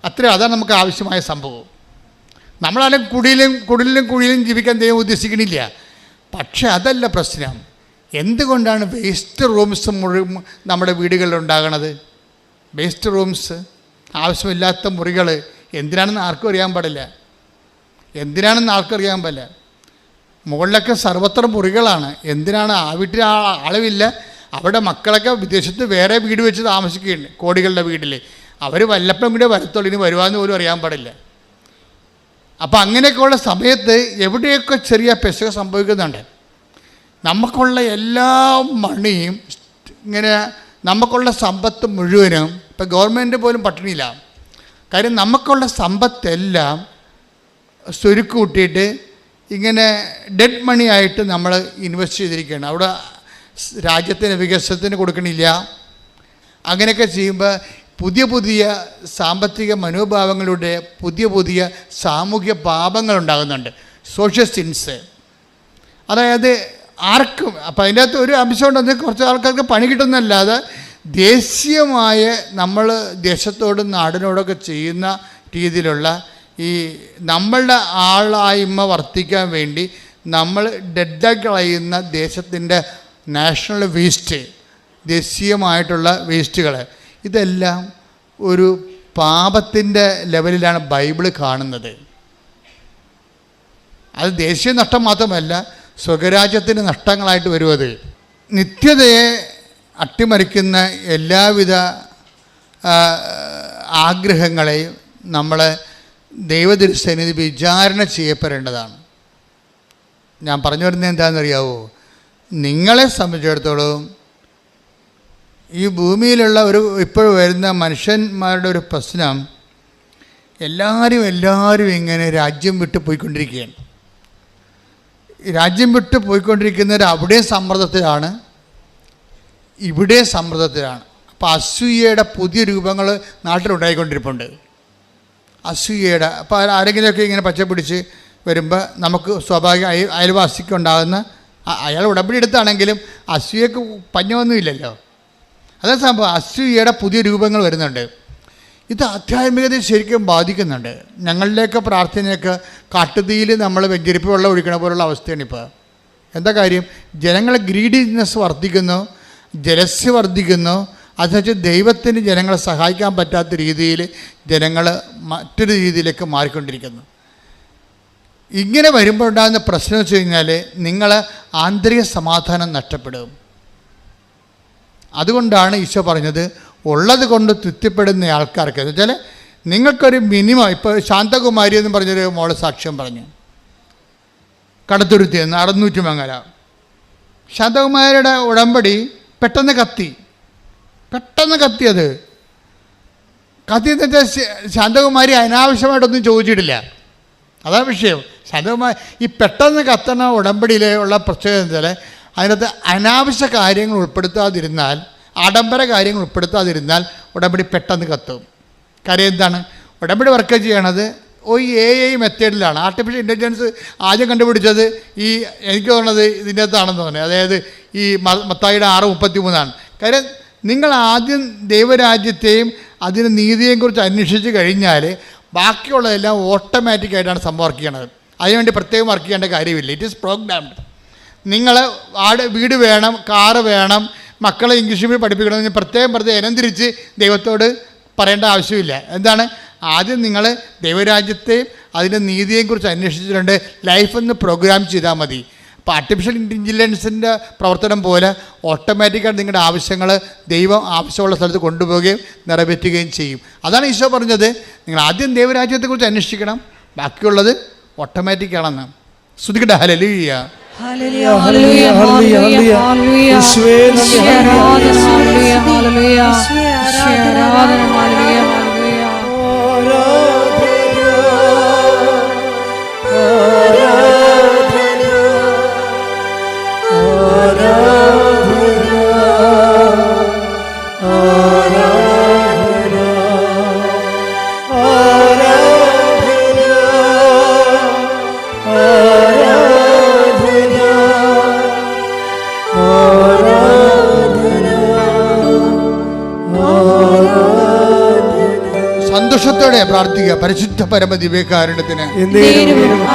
അതാണ് നമുക്ക് ആവശ്യമായ സംഭവം. നമ്മളാണെങ്കിൽ കുടിലും ജീവിക്കാൻ ദൈവം ഉദ്ദേശിക്കണില്ല. പക്ഷെ അതല്ല പ്രശ്നം. എന്തുകൊണ്ടാണ് വേസ്റ്റ് റൂംസ് നമ്മുടെ വീടുകളിൽ ഉണ്ടാകണത്? വേസ്റ്റ് റൂംസ്, ആവശ്യമില്ലാത്ത മുറികൾ എന്തിനാണെന്ന് ആർക്കും അറിയാൻ പാടില്ല. മുകളിലൊക്കെ സർവത്ര മുറികളാണ്. എന്തിനാണ്? ആ വീട്ടിൽ അളവില്ല, അവിടെ മക്കളൊക്കെ വിദേശത്ത് വേറെ വീട് വെച്ച് താമസിക്കുകയാണ്, കോടികളുടെ വീട്ടിൽ. അവർ വല്ലപ്പോഴും കൂടെ വരത്തുള്ളൂ, ഇനി വരുവാന്ന് പോലും അറിയാൻ പാടില്ല. അപ്പം അങ്ങനെയൊക്കെയുള്ള സമയത്ത് എവിടെയൊക്കെ ചെറിയ പെശക സംഭവിക്കുന്നുണ്ട്. നമുക്കുള്ള എല്ലാ മണിയും ഇങ്ങനെ, നമുക്കുള്ള സമ്പത്ത് മുഴുവനും, ഇപ്പം ഗവൺമെൻറ് പോലും പട്ടിണിയില്ല. കാര്യം നമുക്കുള്ള സമ്പത്തെല്ലാം സ്വരുക്ക് കൂട്ടിയിട്ട് ഇങ്ങനെ ഡെഡ് മണി ആയിട്ട് നമ്മൾ ഇൻവെസ്റ്റ് ചെയ്തിരിക്കുകയാണ്. അവിടെ രാജ്യത്തിന് വികസനത്തിന് കൊടുക്കണില്ല. അങ്ങനെയൊക്കെ ചെയ്യുമ്പോൾ പുതിയ സാമ്പത്തിക മനോഭാവങ്ങളുടെ പുതിയ സാമൂഹ്യ പാപങ്ങളുണ്ടാകുന്നുണ്ട്, സോഷ്യൽ സിൻസ്. അതായത് ആർക്കും, അപ്പം അതിൻ്റെ അകത്ത് ഒരു അംശം ഉണ്ടെന്ന് കുറച്ച് ആൾക്കാർക്ക് പണി കിട്ടുന്നതല്ലാതെ ദേശീയമായ നമ്മൾ ദേശത്തോടും നാടിനോടൊക്കെ ചെയ്യുന്ന രീതിയിലുള്ള ഈ നമ്മളുടെ ആളായ്മ വർദ്ധിക്കാൻ വേണ്ടി നമ്മൾ ഡെഡാക്കി കളയുന്ന ദേശത്തിൻ്റെ നാഷണൽ വേസ്റ്റ്, ദേശീയമായിട്ടുള്ള വേസ്റ്റുകൾ, ഇതെല്ലാം ഒരു പാപത്തിൻ്റെ ലെവലിലാണ് ബൈബിള് കാണുന്നത്. അത് ദേശീയ നഷ്ടം മാത്രമല്ല, സ്വകരാജ്യത്തിൻ്റെ നഷ്ടങ്ങളായിട്ട് വരുന്നത്. നിത്യതയെ അട്ടിമറിക്കുന്ന എല്ലാവിധ ആഗ്രഹങ്ങളെയും നമ്മൾ ദൈവതിരുസന്നിധി വിചാരണ ചെയ്യപ്പെടേണ്ടതാണ്. ഞാൻ പറഞ്ഞു വരുന്നത് എന്താണെന്നറിയാവോ? നിങ്ങളെ സംബന്ധിച്ചിടത്തോളം ഈ ഭൂമിയിലുള്ള ഇപ്പോൾ വരുന്ന മനുഷ്യന്മാരുടെ ഒരു പ്രശ്നം, എല്ലാവരും ഇങ്ങനെ രാജ്യം വിട്ട് പോയിക്കൊണ്ടിരിക്കുകയാണ്. രാജ്യം വിട്ട് പോയിക്കൊണ്ടിരിക്കുന്നവർ അവിടെയും സമ്മർദ്ദത്തിലാണ്, ഇവിടെയും സമ്മർദ്ദത്തിലാണ്. അപ്പോൾ അസൂയയുടെ പുതിയ രൂപങ്ങൾ നാട്ടിലുണ്ടായിക്കൊണ്ടിരിപ്പുണ്ട്. അസൂയയുടെ, അപ്പോൾ ആരെങ്കിലുമൊക്കെ ഇങ്ങനെ പച്ചപ്പിടിച്ച് വരുമ്പോൾ നമുക്ക് സ്വാഭാവിക അയൽവാസിക്കുണ്ടാകുന്ന, അയാൾ ഉടമ്പടി എടുത്താണെങ്കിലും അസൂയക്ക് പഞ്ഞമൊന്നുമില്ലല്ലോ. അതേ സംഭവം, അസൂയയുടെ പുതിയ രൂപങ്ങൾ വരുന്നുണ്ട്. ഇത് ആധ്യാത്മികതയെ ശരിക്കും ബാധിക്കുന്നുണ്ട്. ഞങ്ങളിലേക്ക് പ്രാർത്ഥനയൊക്കെ കാട്ടുതീയിൽ നമ്മൾ വെഞ്ചരിപ്പ് വെള്ളം ഒഴിക്കണ പോലുള്ള അവസ്ഥയാണ് ഇപ്പോൾ. എന്താ കാര്യം? ജനങ്ങളെ ഗ്രീഡിനെസ് വർദ്ധിക്കുന്നു, ജലസ്യ വർദ്ധിക്കുന്നു. അതുവെച്ച് ദൈവത്തിന് ജനങ്ങളെ സഹായിക്കാൻ പറ്റാത്ത രീതിയിൽ ജനങ്ങൾ മറ്റൊരു രീതിയിലേക്ക് മാറിക്കൊണ്ടിരിക്കുന്നു. ഇങ്ങനെ വരുമ്പോൾ ഉണ്ടാകുന്ന പ്രശ്നം വെച്ച് കഴിഞ്ഞാൽ നിങ്ങൾ ആന്തരിക സമാധാനം നഷ്ടപ്പെടും. അതുകൊണ്ടാണ് ഈശോ പറഞ്ഞത്, ഉള്ളത് കൊണ്ട് തൃപ്തിപ്പെടുന്ന ആൾക്കാർക്ക്, എന്ന് വെച്ചാൽ നിങ്ങൾക്കൊരു മിനിമം. ഇപ്പോൾ ശാന്തകുമാരി എന്ന് പറഞ്ഞൊരു മോള് സാക്ഷ്യം പറഞ്ഞു, കടത്തുരുത്തി എന്ന് 600 മംഗല. ശാന്തകുമാരിയുടെ ഉടമ്പടി പെട്ടെന്ന് കത്തിയത് എന്ന് വെച്ചാൽ ശാന്തകുമാരി അനാവശ്യമായിട്ടൊന്നും ചോദിച്ചിട്ടില്ല. അതാണ് വിഷയം. ശാന്തകുമാരി ഈ പെട്ടെന്ന് കത്തണ ഉടമ്പടിയിലെ ഉള്ള പ്രത്യേകത എന്ന് വെച്ചാൽ അതിനകത്ത് അനാവശ്യ കാര്യങ്ങൾ ഉൾപ്പെടുത്താതിരുന്നാൽ, ആഡംബര കാര്യങ്ങൾ ഉൾപ്പെടുത്താതിരുന്നാൽ ഉടമ്പടി പെട്ടെന്ന് കത്തും. കാര്യം എന്താണ്? ഉടമ്പടി വർക്ക് ചെയ്യണത് AI മെത്തേഡിലാണ്. ആർട്ടിഫിഷ്യൽ ഇൻ്റലിജൻസ് ആദ്യം കണ്ടുപിടിച്ചത് എനിക്ക് തോന്നുന്നത് ഇതിൻ്റെ അകത്താണെന്ന് തോന്നുന്നത്. അതായത് ഈ മത്തായിയുടെ 6:33. കാര്യം നിങ്ങൾ ആദ്യം ദൈവരാജ്യത്തെയും അതിന് നീതിയെയും കുറിച്ച് അന്വേഷിച്ച് കഴിഞ്ഞാൽ ബാക്കിയുള്ളതെല്ലാം ഓട്ടോമാറ്റിക്കായിട്ടാണ് സംഭവം വർക്ക് ചെയ്യണത്. അതിനുവേണ്ടി പ്രത്യേകം വർക്ക് ചെയ്യേണ്ട കാര്യമില്ല. It is programmed. നിങ്ങൾ വീട് വേണം, കാറ് വേണം, മക്കളെ ഇംഗ്ലീഷ് മീഡിയം പഠിപ്പിക്കണമെന്ന് പ്രത്യേകം ഇനംതിരിച്ച് ദൈവത്തോട് പറയേണ്ട ആവശ്യമില്ല. എന്താണ്? ആദ്യം നിങ്ങൾ ദൈവരാജ്യത്തെയും അതിൻ്റെ നീതിയെയും കുറിച്ച് അന്വേഷിച്ചിട്ടുണ്ട്, ലൈഫൊന്ന് പ്രോഗ്രാം ചെയ്താൽ മതി. അപ്പോൾ ആർട്ടിഫിഷ്യൽ ഇൻ്റലിജൻസിൻ്റെ പ്രവർത്തനം പോലെ ഓട്ടോമാറ്റിക്കായിട്ട് നിങ്ങളുടെ ആവശ്യങ്ങൾ ദൈവം ആവശ്യമുള്ള സ്ഥലത്ത് കൊണ്ടുപോവുകയും നിറവേറ്റുകയും ചെയ്യും. അതാണ് ഈശോ പറഞ്ഞത്, നിങ്ങൾ ആദ്യം ദൈവരാജ്യത്തെക്കുറിച്ച് അന്വേഷിക്കണം, ബാക്കിയുള്ളത് ഓട്ടോമാറ്റിക്കാണെന്ന്. ശ്രുതിക്കട്ടെ. ഹല്ലേലൂയ. ഹല്ലേലൂയ, ഹല്ലേലൂയ, ഹല്ലേലൂയ, ഹല്ലേലൂയ. യേശുവേ നന്ദി. ആരാധന, ഹല്ലേലൂയ, ഹല്ലേലൂയ, ആരാധന, ഹല്ലേലൂയ, ഹല്ലേലൂയ. സന്തോഷത്തോടെ പ്രാർത്ഥിക്കുക. പരിശുദ്ധ പരമ ദിവ്യകാരുണ്യത്തിന്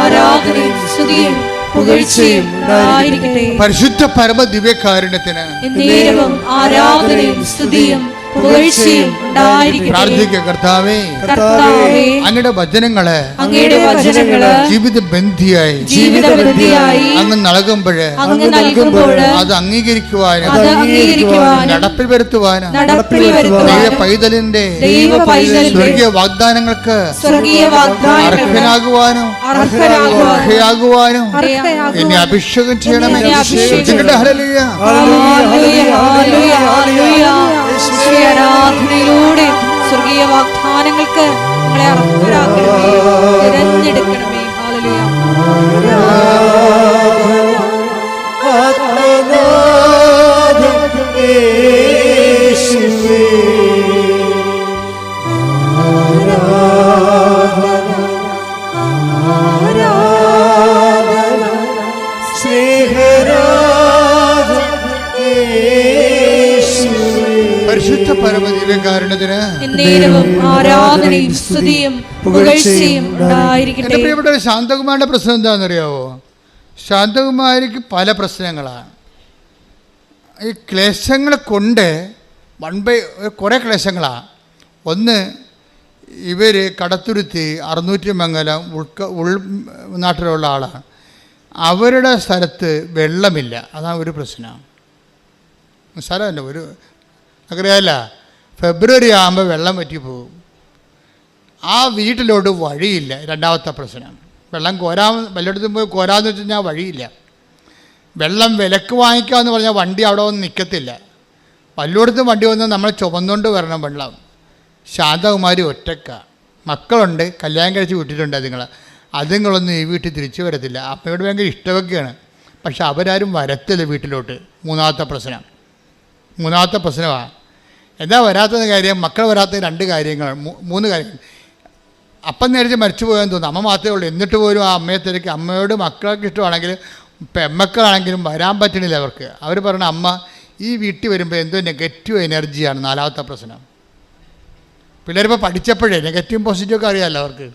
ആരാധനയും സ്തുതിയും പുകഴ്ചയും ഉണ്ടായിരിക്കട്ടെ. പരിശുദ്ധ പരമ ദിവ്യകാരുണ്യത്തിന് ആരാധനയും സ്തുതിയും പുകഴ്ചയും ഉണ്ടായിരിക്കട്ടെ. പ്രാർത്ഥിക്കുക. കർത്താവേ, അങ്ങയുടെ വചനങ്ങള് ജീവിത ബന്ധിയായി അങ്ങ് നൽകുമ്പോൾ അത് അംഗീകരിക്കുവാനും നടപ്പിൽ വരുത്തുവാനും ദൈവ പൈതലിന്റെ സ്വർഗീയ വാഗ്ദാനങ്ങൾക്ക് അർഹനാകുവാനും എന്നെ അഭിഷേകം ചെയ്യണമേ. ഹല്ലേലൂയ. ആരാധനയിലൂടെ സ്വർഗീയ വാഗ്ദാനങ്ങൾക്ക് നിങ്ങളെ അർഹരാക്കണമേ, തിരഞ്ഞെടുക്കണമേ. പരിശുദ്ധ പരമ ദിവ്യകാരുണ്യത്തിന് ആരാധനയും സ്തുതിയും പുകഴ്ചയും ഉണ്ടായിരിക്കട്ടെ. എൻ്റെ പ്രിയപ്പെട്ട ശാന്തകുമാരിയുടെ പ്രശ്നം എന്താണെന്നറിയാവോ? ശാന്തകുമാരിക്ക് പല പ്രശ്നങ്ങളാണ്. ഈ ക്ലേശങ്ങളെ കൊണ്ട് കുറേ ക്ലേശങ്ങളാണ്. ഒന്ന്, ഇവർ കടത്തുരുത്തി 600 ഉൾനാട്ടിലുള്ള ആളാണ്. അവരുടെ സ്ഥലത്ത് വെള്ളമില്ല. അതാണ് ഒരു പ്രശ്നം. സ്ഥലമല്ല, ഒരു അറിയാമല്ല, ഫെബ്രുവരി ആകുമ്പോൾ വെള്ളം വറ്റി പോകും. ആ വീട്ടിലോട്ട് വഴിയില്ല. രണ്ടാമത്തെ പ്രശ്നം, വെള്ളം വല്ലയിടത്തും പോയി കോരാമെന്ന് വെച്ച് കഴിഞ്ഞാൽ വഴിയില്ല. വെള്ളം വിലക്ക് വാങ്ങിക്കാമെന്ന് പറഞ്ഞാൽ വണ്ടി അവിടെ വന്ന് നിൽക്കത്തില്ല. വല്ലയിടത്തും വണ്ടി വന്ന് നമ്മൾ ചുമന്നുകൊണ്ട് വരണം വെള്ളം. ശാന്തകുമാരി ഒറ്റക്ക, മക്കളുണ്ട്, കല്യാണം കഴിച്ച് വിട്ടിട്ടുണ്ട്. അതുങ്ങളൊന്നും ഈ വീട്ടിൽ തിരിച്ചു വരത്തില്ല. അമ്മയോട് ഭയങ്കര ഇഷ്ടമൊക്കെയാണ്, പക്ഷെ അവരാരും വരത്തില്ല വീട്ടിലോട്ട്. മൂന്നാമത്തെ പ്രശ്നമാണ്. എന്താ വരാത്തത് കാര്യം? മക്കൾ വരാത്ത 2 കാര്യങ്ങൾ, 3 കാര്യങ്ങൾ. അപ്പം നേരിച്ച് മരിച്ചു പോകാൻ തോന്നുന്നു. അമ്മ മാത്രമേ ഉള്ളൂ. എന്നിട്ട് പോലും ആ അമ്മയെ തിരക്കി. അമ്മയോട് മക്കൾക്ക് ഇഷ്ടമാണെങ്കിലും പെമ്മക്കളാണെങ്കിലും വരാൻ പറ്റണില്ല അവർക്ക്. അവർ പറയണ, അമ്മ ഈ വീട്ടിൽ വരുമ്പോൾ എന്തോ നെഗറ്റീവ് എനർജിയാണ്. 4ാമത്തെ പ്രശ്നം. പിള്ളേരിപ്പോൾ പഠിച്ചപ്പോഴേ നെഗറ്റീവും പോസിറ്റീവും ഒക്കെ അറിയാമല്ലോ അവർക്ക്.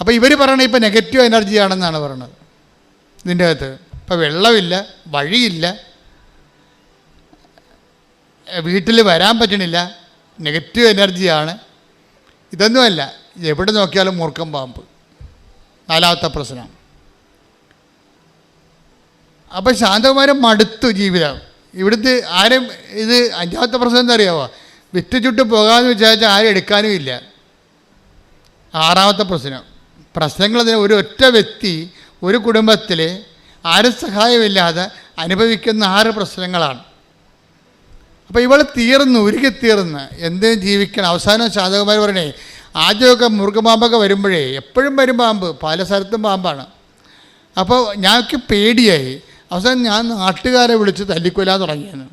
അപ്പോൾ ഇവർ പറയണ ഇപ്പോൾ നെഗറ്റീവ് എനർജിയാണെന്നാണ് പറയണത്. ഇതിൻ്റെ അകത്ത് ഇപ്പോൾ വെള്ളമില്ല, വഴിയില്ല, വീട്ടിൽ വരാൻ പറ്റണില്ല, നെഗറ്റീവ് എനർജിയാണ്. ഇതൊന്നുമല്ല, എവിടെ നോക്കിയാലും മൂർഖം പാമ്പ്. 4ാമത്തെ പ്രശ്നം. അപ്പോൾ ശാന്തകുമാരൻ മടുത്തു ജീവിതം. ഇവിടുത്തെ ആരും ഇത് 5ാമത്തെ പ്രശ്നം എന്താ അറിയാമോ? വിറ്റ് ചുട്ട് പോകാമെന്ന് വിചാരിച്ചാൽ ആരും എടുക്കാനും ഇല്ല. 6ാമത്തെ പ്രശ്നങ്ങളതിന് ഒറ്റ വ്യക്തി ഒരു കുടുംബത്തിൽ ആരും സഹായമില്ലാതെ അനുഭവിക്കുന്ന 6 പ്രശ്നങ്ങളാണ്. അപ്പോൾ ഇവൾ ഉരുകി തീർന്ന് എന്തിനും ജീവിക്കണം. അവസാനം ശാന്തകുമാരി പറയണേ, ആദ്യമൊക്കെ മൃഗപാമ്പൊക്കെ വരുമ്പോഴേ എപ്പോഴും വരും പാമ്പ്, പല സ്ഥലത്തും പാമ്പാണ്. അപ്പോൾ ഞങ്ങൾക്ക് പേടിയായി. അവസാനം ഞാൻ നാട്ടുകാരെ വിളിച്ച് തല്ലിക്കൊല്ലാൻ തുടങ്ങിയെന്ന്.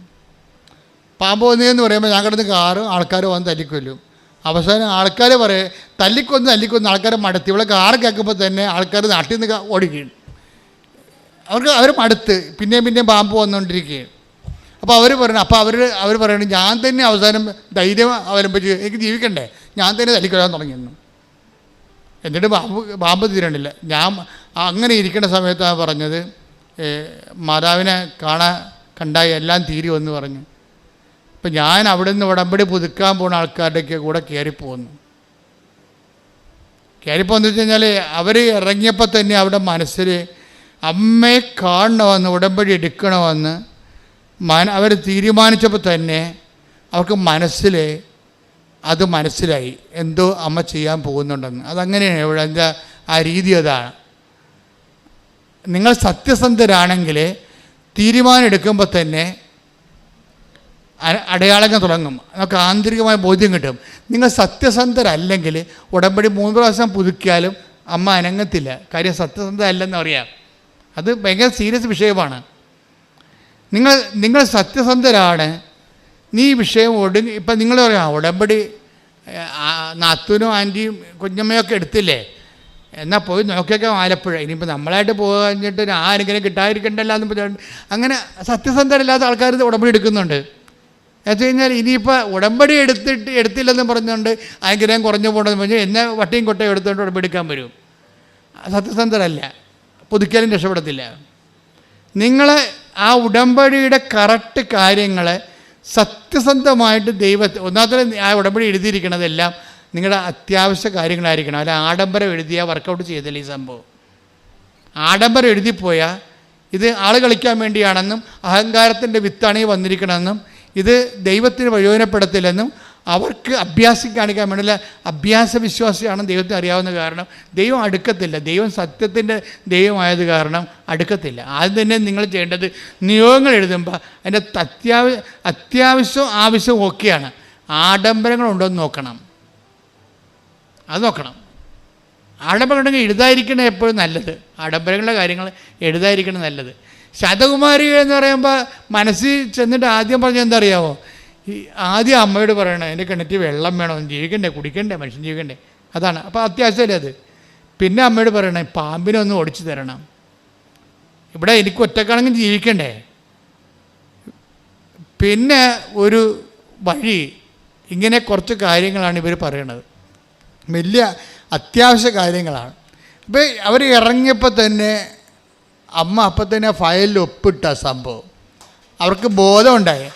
പാമ്പ് വന്നതെന്ന് പറയുമ്പോൾ ഞാൻ കിടന്ന് ആൾക്കാർ വന്ന് തല്ലിക്കൊല്ലും. അവസാനം ആൾക്കാർ പറയും തല്ലിക്കൊന്ന് ആൾക്കാരെ മടുത്തി. ഇവിടെ കാറ് കേൾക്കുമ്പോൾ തന്നെ ആൾക്കാർ നാട്ടിൽ നിന്ന് ഓടിക്കുകയാണ്. അവർ മടുത്ത് പിന്നെയും പാമ്പ് വന്നുകൊണ്ടിരിക്കുകയാണ്. അപ്പോൾ അവർ പറയണം ഞാൻ തന്നെ അവസാനം ധൈര്യം അവലംബിച്ച് എനിക്ക് ജീവിക്കണ്ടേ, ഞാൻ തന്നെ തല്ലിക്കൊല്ലാൻ തുടങ്ങിയെന്നു. എന്നിട്ട് പാമ്പ് തീരണില്ല. ഞാൻ അങ്ങനെ ഇരിക്കുന്ന സമയത്താണ് പറഞ്ഞത്, മാതാവിനെ കണ്ടായി എല്ലാം തീരുമെന്ന് പറഞ്ഞു. അപ്പം ഞാൻ അവിടെ നിന്ന് ഉടമ്പടി പുതുക്കാൻ പോകുന്ന ആൾക്കാരുടെയൊക്കെ കൂടെ കയറിപ്പോന്നു വെച്ച് കഴിഞ്ഞാൽ അവർ ഇറങ്ങിയപ്പോൾ തന്നെ അവിടെ മനസ്സിൽ അമ്മയെ കാണണമെന്ന്, ഉടമ്പടി എടുക്കണമെന്ന് അവർ തീരുമാനിച്ചപ്പോൾ തന്നെ അവർക്ക് മനസ്സിലായി എന്തോ അമ്മ ചെയ്യാൻ പോകുന്നുണ്ടെന്ന്. അതങ്ങനെയാണ് ഇവിടെ എന്താ ആ രീതി. അതാണ്, നിങ്ങൾ സത്യസന്ധരാണെങ്കിൽ തീരുമാനം എടുക്കുമ്പോൾ തന്നെ അടയാളങ്ങൾ തുടങ്ങും. നമുക്ക് ആന്തരികമായ ബോധ്യം കിട്ടും. നിങ്ങൾ സത്യസന്ധരല്ലെങ്കിൽ ഉടമ്പടി 3 പ്രാവശ്യം പുതുക്കിയാലും അമ്മ അനങ്ങത്തില്ല. കാര്യം സത്യസന്ധത അല്ലെന്ന് അറിയാം. അത് ഭയങ്കര സീരിയസ് വിഷയമാണ്. നിങ്ങൾ സത്യസന്ധരാണ്, നീ വിഷയം ഇപ്പം നിങ്ങൾ പറയാം ഉടമ്പടി നാത്തൂനും ആൻറ്റിയും കുഞ്ഞമ്മയൊക്കെ എടുത്തില്ലേ, എന്നാൽ പോയി നോക്കിയൊക്കെ ആലപ്പുഴ. ഇനിയിപ്പോൾ നമ്മളായിട്ട് പോകാഞ്ഞിട്ട് ആരെങ്കിലും കിട്ടാതിരിക്കണ്ടല്ലോ എന്ന് പറഞ്ഞിട്ട് അങ്ങനെ സത്യസന്ധരല്ലാത്ത ആൾക്കാർ ഉടമ്പടി എടുക്കുന്നുണ്ട്. എന്ന് കഴിഞ്ഞാൽ ഇനിയിപ്പോൾ ഉടമ്പടി എടുത്തില്ലെന്ന് പറഞ്ഞുകൊണ്ട് അനുഗ്രഹം കുറഞ്ഞു പോകണമെന്ന് പറഞ്ഞാൽ എന്നെ വട്ടിയും കൊട്ടയും എടുത്തുകൊണ്ട് ഉടമ്പടി എടുക്കാൻ വരും. സത്യസന്ധരല്ല, പുതുക്കിയാലും രക്ഷപ്പെടത്തില്ല. നിങ്ങൾ ആ ഉടമ്പടിയുടെ കറക്റ്റ് കാര്യങ്ങളെ സത്യസന്ധമായിട്ട് ദൈവത്തെ ഒന്നാമത്തെ ആ ഉടമ്പടി എഴുതിയിരിക്കണതെല്ലാം നിങ്ങളുടെ അത്യാവശ്യ കാര്യങ്ങളായിരിക്കണം. അല്ല ആഡംബരം എഴുതിയാൽ വർക്കൗട്ട് ചെയ്തില്ല ഈ സംഭവം. ആഡംബരം എഴുതിപ്പോയാൽ ഇത് ആൾ കളിക്കാൻ വേണ്ടിയാണെന്നും അഹങ്കാരത്തിൻ്റെ വിത്താണെങ്കിൽ വന്നിരിക്കണമെന്നും ഇത് ദൈവത്തിന് പ്രയോജനപ്പെടുത്തില്ലെന്നും അവർക്ക് അഭ്യാസം കാണിക്കാൻ വേണ്ടിയില്ല. അഭ്യാസ വിശ്വാസിയാണെന്ന് ദൈവത്തിന് അറിയാവുന്ന കാരണം ദൈവം അടുക്കത്തില്ല. ദൈവം സത്യത്തിൻ്റെ ദൈവമായത് കാരണം അടുക്കത്തില്ല. ആദ്യം തന്നെ നിങ്ങൾ ചെയ്യേണ്ടത് നിയോഗങ്ങൾ എഴുതുമ്പോൾ അതിൻ്റെ അത്യാവശ്യവും ആവശ്യവും ഓക്കെയാണ്. ആഡംബരങ്ങളുണ്ടോ എന്ന് നോക്കണം. അത് നോക്കണം. ആഡംബരം ഉണ്ടെങ്കിൽ എഴുതാതിരിക്കണം എപ്പോഴും നല്ലത്. ആഡംബരങ്ങളുടെ കാര്യങ്ങൾ എഴുതാതിരിക്കണം നല്ലത്. ശതകുമാരി എന്ന് പറയുമ്പോൾ മനസ്സിൽ ചെന്നിട്ട് ആദ്യം പറഞ്ഞാൽ എന്താ അറിയാമോ? ഈ ആദ്യം അമ്മയോട് പറയണം എൻ്റെ കിണറ്റിൽ വെള്ളം വേണം, ജീവിക്കണ്ടേ, കുടിക്കണ്ടേ, മനുഷ്യൻ ജീവിക്കണ്ടേ. അതാണ്. അപ്പോൾ അത്യാവശ്യമല്ലേ അത്. പിന്നെ അമ്മയോട് പറയണേ പാമ്പിനെ ഒന്ന് ഓടിച്ചു തരണം, ഇവിടെ എനിക്ക് ഒറ്റക്കാണെങ്കിൽ ജീവിക്കണ്ടേ. പിന്നെ ഒരു വഴി, ഇങ്ങനെ കുറച്ച് കാര്യങ്ങളാണ് ഇവർ പറയണത്. വലിയ അത്യാവശ്യ കാര്യങ്ങളാണ്. അപ്പോൾ അവർ ഇറങ്ങിയപ്പോൾ തന്നെ അമ്മ അപ്പം തന്നെ ഫയലിൽ ഒപ്പിട്ട സംഭവം അവർക്ക് ബോധമുണ്ടായി.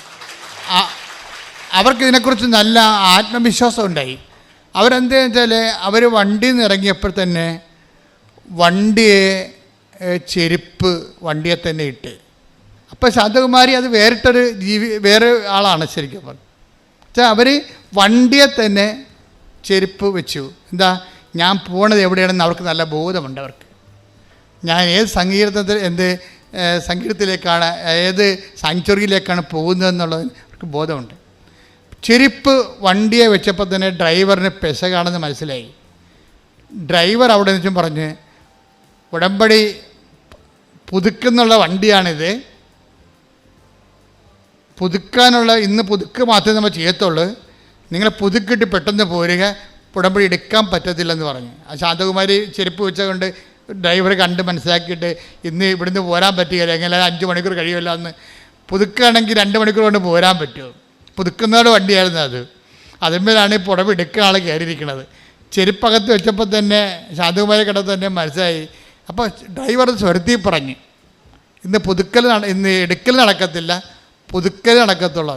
അവർക്ക് ഇതിനെക്കുറിച്ച് നല്ല ആത്മവിശ്വാസം ഉണ്ടായി. അവരെന്താണെന്ന് വെച്ചാൽ അവർ വണ്ടിയിൽ നിന്ന് ഇറങ്ങിയപ്പോൾ തന്നെ വണ്ടിയെ ചെരുപ്പ് വണ്ടിയെ തന്നെ ഇട്ട്. അപ്പോൾ ശാന്തകുമാരി അത് വേറെ ആളാണ് ശരിക്കും പറഞ്ഞത്. വെച്ചാൽ അവർ വണ്ടിയെ തന്നെ ചെരുപ്പ് വെച്ചു. എന്താ, ഞാൻ പോണത് എവിടെയാണെന്ന് അവർക്ക് നല്ല ബോധമുണ്ട്. അവർക്ക് ഞാൻ ഏത് സംഗീതത്തിലേക്കാണ്, ഏത് സാങ്ച്വറിയിലേക്കാണ് പോകുന്നതെന്നുള്ളത് അവർക്ക് ബോധമുണ്ട്. ചെരുപ്പ് വണ്ടിയെ വെച്ചപ്പോൾ തന്നെ ഡ്രൈവറിന് പെശകാണെന്ന് മനസ്സിലായി. ഡ്രൈവർ അവിടെ നിന്നും പറഞ്ഞ് ഉടമ്പടി പുതുക്കുന്നുള്ള വണ്ടിയാണിത്, പുതുക്കാനുള്ള ഇന്ന് പുതുക്ക് മാത്രമേ നമ്മൾ ചെയ്യത്തുള്ളൂ, നിങ്ങൾ പുതുക്കിട്ട് പെട്ടെന്ന് പോരുക, ഉടമ്പടി എടുക്കാൻ പറ്റത്തില്ലെന്ന് പറഞ്ഞു. ആ ശാന്തകുമാരി ചെരുപ്പ് വെച്ചുകൊണ്ട് ഡ്രൈവർ കണ്ട് മനസ്സിലാക്കിയിട്ട് ഇന്ന് ഇവിടുന്ന് പോരാൻ പറ്റുകയില്ല, എങ്ങനെ 5 മണിക്കൂർ കഴിയുമല്ലോ, അന്ന് പുതുക്കുകയാണെങ്കിൽ 2 മണിക്കൂർ കൊണ്ട് പോരാൻ പറ്റുമോ. പുതുക്കുന്നവരുടെ വണ്ടിയായിരുന്നു അത്. അതിന്മേലാണ് ഇപ്പോൾ ഉടമ്പടി എടുക്കുന്ന ആൾ കയറിയിരിക്കുന്നത്. ചെരുപ്പകത്ത് വെച്ചപ്പോൾ തന്നെ ശാന്തകുമാരി കിടന്ന് തന്നെ മനസ്സിലായി. അപ്പോൾ ഡ്രൈവർ സ്വരത്തി പറഞ്ഞ് ഇന്ന് എടുക്കൽ നടക്കത്തില്ല, പുതുക്കൽ നടക്കത്തുള്ളൂ.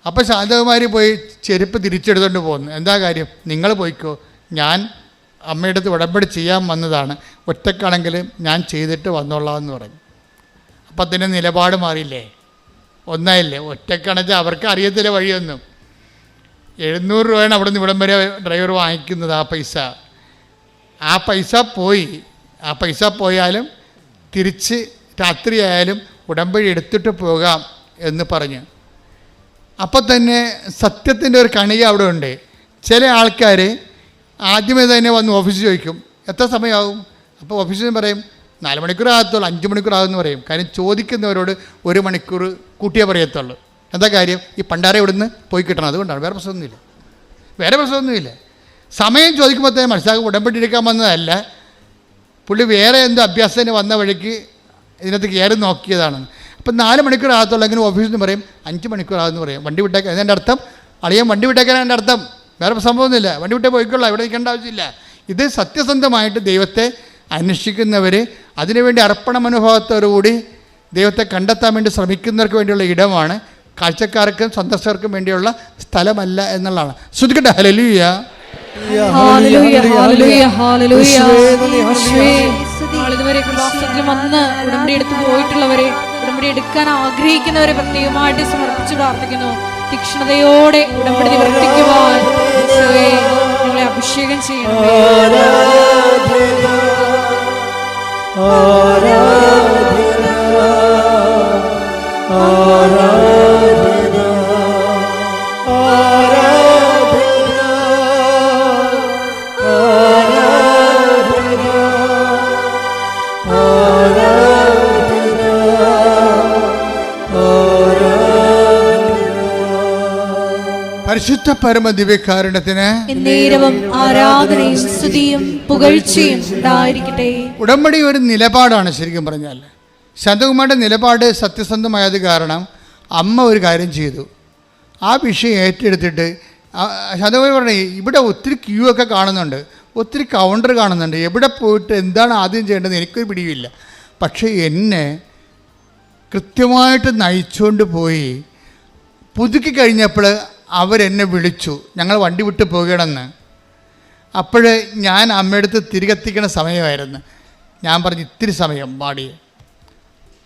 അപ്പോൾ ശാന്തകുമാരി പോയി ചെരുപ്പ് തിരിച്ചെടുത്തുകൊണ്ട് പോകുന്നു. എന്താ കാര്യം? നിങ്ങൾ പോയിക്കോ, ഞാൻ അമ്മയുടെ അടുത്ത് ഉടമ്പടി ചെയ്യാൻ വന്നതാണ്, ഒറ്റക്കാണെങ്കിലും ഞാൻ ചെയ്തിട്ട് വന്നോളാം എന്ന് പറഞ്ഞു. അപ്പം അതിൻ്റെ നിലപാട് മാറിയില്ലേ, ഒന്നായില്ലേ. ഒറ്റക്കാണെന്ന് വെച്ചാൽ അവർക്ക് അറിയത്തില്ല വഴിയൊന്നും. 700 രൂപയാണ് അവിടെ നിന്ന് ഇവിടം വരെ ഡ്രൈവർ വാങ്ങിക്കുന്നത്. ആ പൈസ പോയാലും തിരിച്ച് രാത്രിയായാലും ഉടമ്പടി എടുത്തിട്ട് പോകാം എന്ന് പറഞ്ഞു. അപ്പോൾ തന്നെ സത്യത്തിൻ്റെ ഒരു കണിക അവിടെ ഉണ്ട്. ചില ആൾക്കാർ ആദ്യമേ തന്നെ വന്ന് ഓഫീസിൽ ചോദിക്കും എത്ര സമയമാകും. അപ്പോൾ ഓഫീസിൽ നിന്ന് പറയും 4 മണിക്കൂർ ആകത്തുള്ളൂ, 5 മണിക്കൂർ ആകുമെന്ന് പറയും. കാര്യം ചോദിക്കുന്നവരോട് 1 മണിക്കൂർ കൂട്ടിയേ പറയത്തുള്ളൂ. എന്താ കാര്യം? ഈ പണ്ടാര ഇവിടുന്ന് പോയി കിട്ടണം, അതുകൊണ്ടാണ്. വേറെ പ്രശ്നമൊന്നുമില്ല. സമയം ചോദിക്കുമ്പോൾ തന്നെ മനസ്സിലാക്കും ഉടമ്പടി എടുക്കാൻ വന്നതല്ല, പുള്ളി വേറെ എന്തോ അഭ്യാസത്തിന് വന്ന വഴിക്ക് ഇതിനകത്ത് കയറി നോക്കിയതാണെന്ന്. അപ്പം 4 മണിക്കൂർ ആകത്തുള്ളെങ്കിലും ഓഫീസിൽ നിന്ന് പറയും 5 മണിക്കൂർ ആകുമെന്ന് പറയും. വണ്ടി വിട്ടേക്കാൻ അതിൻ്റെ അർത്ഥം അളിയൻ വണ്ടി വിട്ടേക്കാൻ എൻ്റെ അർത്ഥം വേറെ സംഭവമൊന്നുമില്ല. വണ്ടി വിട്ടേ പോയിക്കൊള്ളാം, ഇവിടെ നിൽക്കേണ്ട ആവശ്യമില്ല. ഇത് സത്യസന്ധമായിട്ട് ദൈവത്തെ അന്വേഷിക്കുന്നവർ, അതിനുവേണ്ടി അർപ്പണ മനോഭാവത്തോടുകൂടി ദൈവത്തെ കണ്ടെത്താൻ വേണ്ടി ശ്രമിക്കുന്നവർക്ക് വേണ്ടിയുള്ള ഇടമാണ്. കാഴ്ചക്കാർക്കും സന്ദർശകർക്കും വേണ്ടിയുള്ള സ്ഥലമല്ല എന്നുള്ളതാണ്. ശ്രദ്ധിക്കട്ടെ. ഹല്ലേലൂയ, വന്ന് ഉടമ്പടി എടുത്ത് പോയിട്ടുള്ളവരെ, ഉടമ്പടി എടുക്കാൻ ആഗ്രഹിക്കുന്നവരെ പ്രത്യേകമായിട്ട് സമർപ്പിച്ച് പ്രാർത്ഥിക്കുന്നു. തീക്ഷ്ണതയോടെ ഉടമ്പടി നിവർത്തിക്കുവാൻ നിങ്ങളെ അഭിഷേകം ചെയ്യണം. പരിശുദ്ധ പരമ ദിവ്യകാരുണ്യത്തിന് എന്നേരവും ആരാധനയും സ്തുതിയും പുകഴ്ചയും ഉണ്ടായിരിക്കട്ടെ. ഉടമ്പടി ഒരു നിലപാടാണ്. ശരിക്കും പറഞ്ഞാൽ ശാന്തകുമാരുടെ നിലപാട് സത്യസന്ധമായത് കാരണം അമ്മ ഒരു കാര്യം ചെയ്തു. ആ വിഷയം ഏറ്റെടുത്തിട്ട് ശാന്തകുമാരി പറഞ്ഞു, ഇവിടെ ഒത്തിരി ക്യൂ ഒക്കെ കാണുന്നുണ്ട്, ഒത്തിരി കൗണ്ടർ കാണുന്നുണ്ട്, എവിടെ പോയിട്ട് എന്താണ് ആദ്യം ചെയ്യേണ്ടത് എനിക്കൊരു പിടിയുമില്ല. പക്ഷേ എന്നെ കൃത്യമായിട്ട് നയിച്ചുകൊണ്ട് പോയി പുതുക്കി കഴിഞ്ഞപ്പോൾ അവരെന്നെ വിളിച്ചു, ഞങ്ങൾ വണ്ടി വിട്ട് പോകണമെന്ന്. അപ്പോൾ ഞാൻ അമ്മയടുത്ത് തിരികെത്തിക്കണ സമയമായിരുന്നു. ഞാൻ പറഞ്ഞു ഇത്തിരി സമയം പാടി.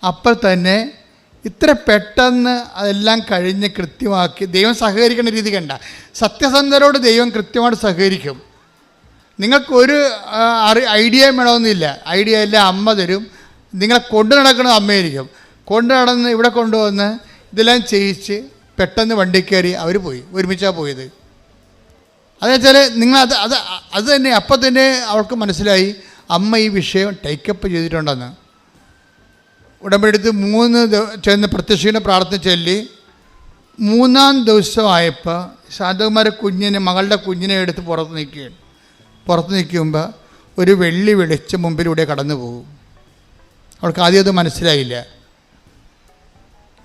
അപ്പോൾ തന്നെ ഇത്ര പെട്ടെന്ന് അതെല്ലാം കഴിഞ്ഞ് കൃത്യമാക്കി ദൈവം സഹകരിക്കുന്ന രീതി കണ്ട. സത്യസന്ധരോട് ദൈവം കൃത്യമായിട്ട് സഹകരിക്കും. നിങ്ങൾക്കൊരു ഐഡിയ വേണമെന്നില്ല, ഐഡിയ എല്ലാം അമ്മ തരും. നിങ്ങളെ കൊണ്ടു നടക്കുന്നത് അമ്മയായിരിക്കും. കൊണ്ടു നടന്ന് ഇവിടെ കൊണ്ടുവന്ന് ഇതെല്ലാം ചെയ്യിച്ച് പെട്ടെന്ന് വണ്ടി കയറി അവർ പോയി, ഒരുമിച്ചാണ് പോയത്. അതെന്ന് വെച്ചാൽ നിങ്ങൾ അത് തന്നെ അപ്പം തന്നെ അവൾക്ക് മനസ്സിലായി അമ്മ ഈ വിഷയം ടേക്കപ്പ് ചെയ്തിട്ടുണ്ടെന്ന്. ഉടമ്പടിയെടുത്ത് 3 ചെന്ന് പ്രത്യക്ഷീണ പ്രാർത്ഥന ചൊല്ലി 3-ാം ദിവസമായപ്പോൾ ശാന്തകുമാരി മകളുടെ കുഞ്ഞിനെ എടുത്ത് പുറത്ത് നിൽക്കുകയാണ്. പുറത്ത് നിൽക്കുമ്പോൾ ഒരു വെള്ളി വെളിച്ചം മുമ്പിലൂടെ കടന്നു പോകും. അവൾക്ക് ആദ്യം അത് മനസ്സിലായില്ല.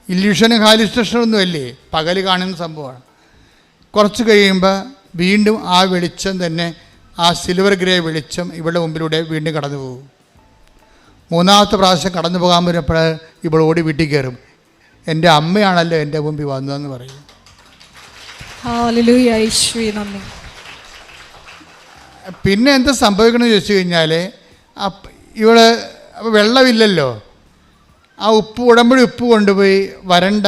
ഇല്യൂഷനും ഹാലുസിനേഷനൊന്നും അല്ലേ, പകൽ കാണുന്ന സംഭവമാണ്. കുറച്ച് കഴിയുമ്പോൾ വീണ്ടും ആ വെളിച്ചം തന്നെ, ആ സിൽവർ ഗ്രേ വെളിച്ചം ഇവളുടെ മുമ്പിലൂടെ വീണ്ടും കടന്നു പോകും. 3-ാമത്തെ പ്രാവശ്യം കടന്നു പോകാൻ വരുമ്പോൾ ഇവൾ ഓടി വീട്ടിൽ കയറും, എൻ്റെ അമ്മയാണല്ലോ എൻ്റെ മുമ്പിൽ വന്നതെന്ന് പറയും. ഹല്ലേലൂയ, യേശുവേ നന്ദി. പിന്നെ എന്താ സംഭവിക്കണമെന്ന് ചോദിച്ചു കഴിഞ്ഞാൽ ഇവള് വെള്ളമില്ലല്ലോ, ആ ഉടമ്പടി ഉപ്പ് കൊണ്ടുപോയി വരണ്ട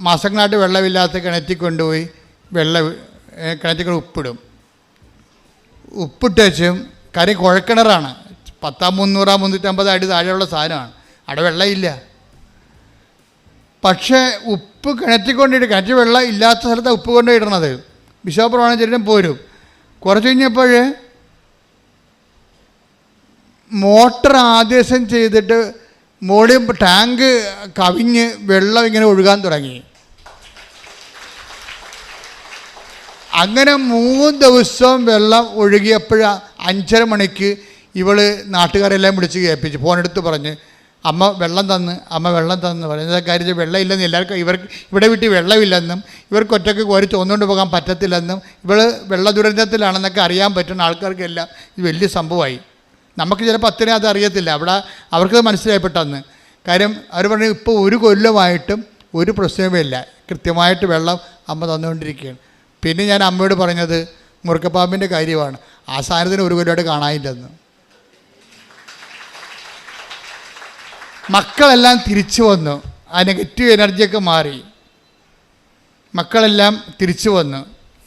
മാസങ്ങളായിട്ട് വെള്ളമില്ലാത്ത കിണറ്റിൽ കൊണ്ടുപോയി കിണറ്റിൽ ഉപ്പിടും. ഉപ്പിട്ടും കാര്യം കുഴക്കിണറാണ്, 300 350 അടി താഴെയുള്ള സാധനമാണ്, അവിടെ വെള്ളമില്ല. പക്ഷേ ഉപ്പ് കിണറ്റിൽ കൊണ്ടിട്ട്, കിണറ്റിൽ വെള്ളം ഇല്ലാത്ത സ്ഥലത്താണ് ഉപ്പ് കൊണ്ടിടണത്. ബിഷപ്പ് പ്രമാണം ചെല്ലും പോരും. കുറച്ച് കഴിഞ്ഞപ്പോൾ മോട്ടർ ആദേശം ചെയ്തിട്ട് മോളിൽ ടാങ്ക് കവിഞ്ഞ് വെള്ളം ഇങ്ങനെ ഒഴുകാൻ തുടങ്ങി. അങ്ങനെ 3 ദിവസം വെള്ളം ഒഴുകിയപ്പോൾ 5:30 മണിക്ക് ഇവള് നാട്ടുകാരെല്ലാം വിളിച്ച് കേൾപ്പിച്ചു, ഫോണെടുത്ത് പറഞ്ഞ് അമ്മ വെള്ളം തന്ന് പറയുന്ന കാര്യം വെള്ളമില്ലെന്ന് എല്ലാവർക്കും, ഇവിടെ വീട്ടിൽ വെള്ളമില്ലെന്നും ഇവർക്ക് ഒറ്റയ്ക്ക് കോരി തോന്നുകൊണ്ട് പോകാൻ പറ്റത്തില്ലെന്നും വെള്ള ദുരന്തത്തിലാണെന്നൊക്കെ അറിയാൻ പറ്റുന്ന ആൾക്കാർക്കെല്ലാം ഇത് വലിയ സംഭവമായി. നമുക്ക് ചിലപ്പോൾ അത്രയും അത് അറിയത്തില്ല, അവിടെ അവർക്കത് മനസ്സിലായിപ്പെട്ടന്ന്. കാര്യം അവർ പറഞ്ഞു ഇപ്പോൾ 1 കൊല്ലമായിട്ടും ഒരു പ്രശ്നവുമില്ല, കൃത്യമായിട്ട് വെള്ളം അമ്മ തന്നുകൊണ്ടിരിക്കുകയാണ്. പിന്നെ ഞാൻ അമ്മയോട് പറഞ്ഞത് മുറുക്കപ്പാമ്പിൻ്റെ കാര്യമാണ്, ആ സാധനത്തിന് 1 കൊല്ലമായിട്ട് കാണാനില്ലെന്ന്. മക്കളെല്ലാം തിരിച്ചു വന്നു, ആ നെഗറ്റീവ് എനർജിയൊക്കെ മാറി, മക്കളെല്ലാം തിരിച്ചു വന്നു.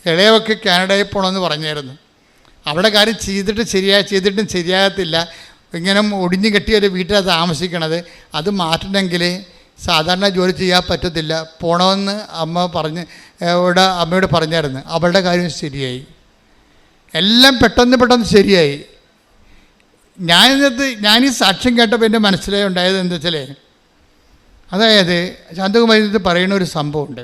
ഇളയൊക്കെ കാനഡയിൽ പോകണമെന്ന് പറഞ്ഞായിരുന്നു. അവിടെ കാര്യം ചെയ്തിട്ടും ശരിയാകത്തില്ല. ഇങ്ങനെ ഒടിഞ്ഞു കെട്ടിയൊരു വീട്ടിലാണ് താമസിക്കണത്, അത് മാറ്റണമെങ്കിൽ സാധാരണ ജോലി ചെയ്യാൻ പറ്റത്തില്ല, പോകണമെന്ന് അമ്മയോട് പറഞ്ഞായിരുന്നു. അവളുടെ കാര്യം ശരിയായി, എല്ലാം പെട്ടെന്ന് ശരിയായി. ഞാനീ സാക്ഷ്യം കേട്ടപ്പോൾ എൻ്റെ മനസ്സിലായി ഉണ്ടായത് എന്താ വെച്ചാൽ, അതായത് ശാന്തകുമാരി പറയുന്ന ഒരു സംഭവമുണ്ട്.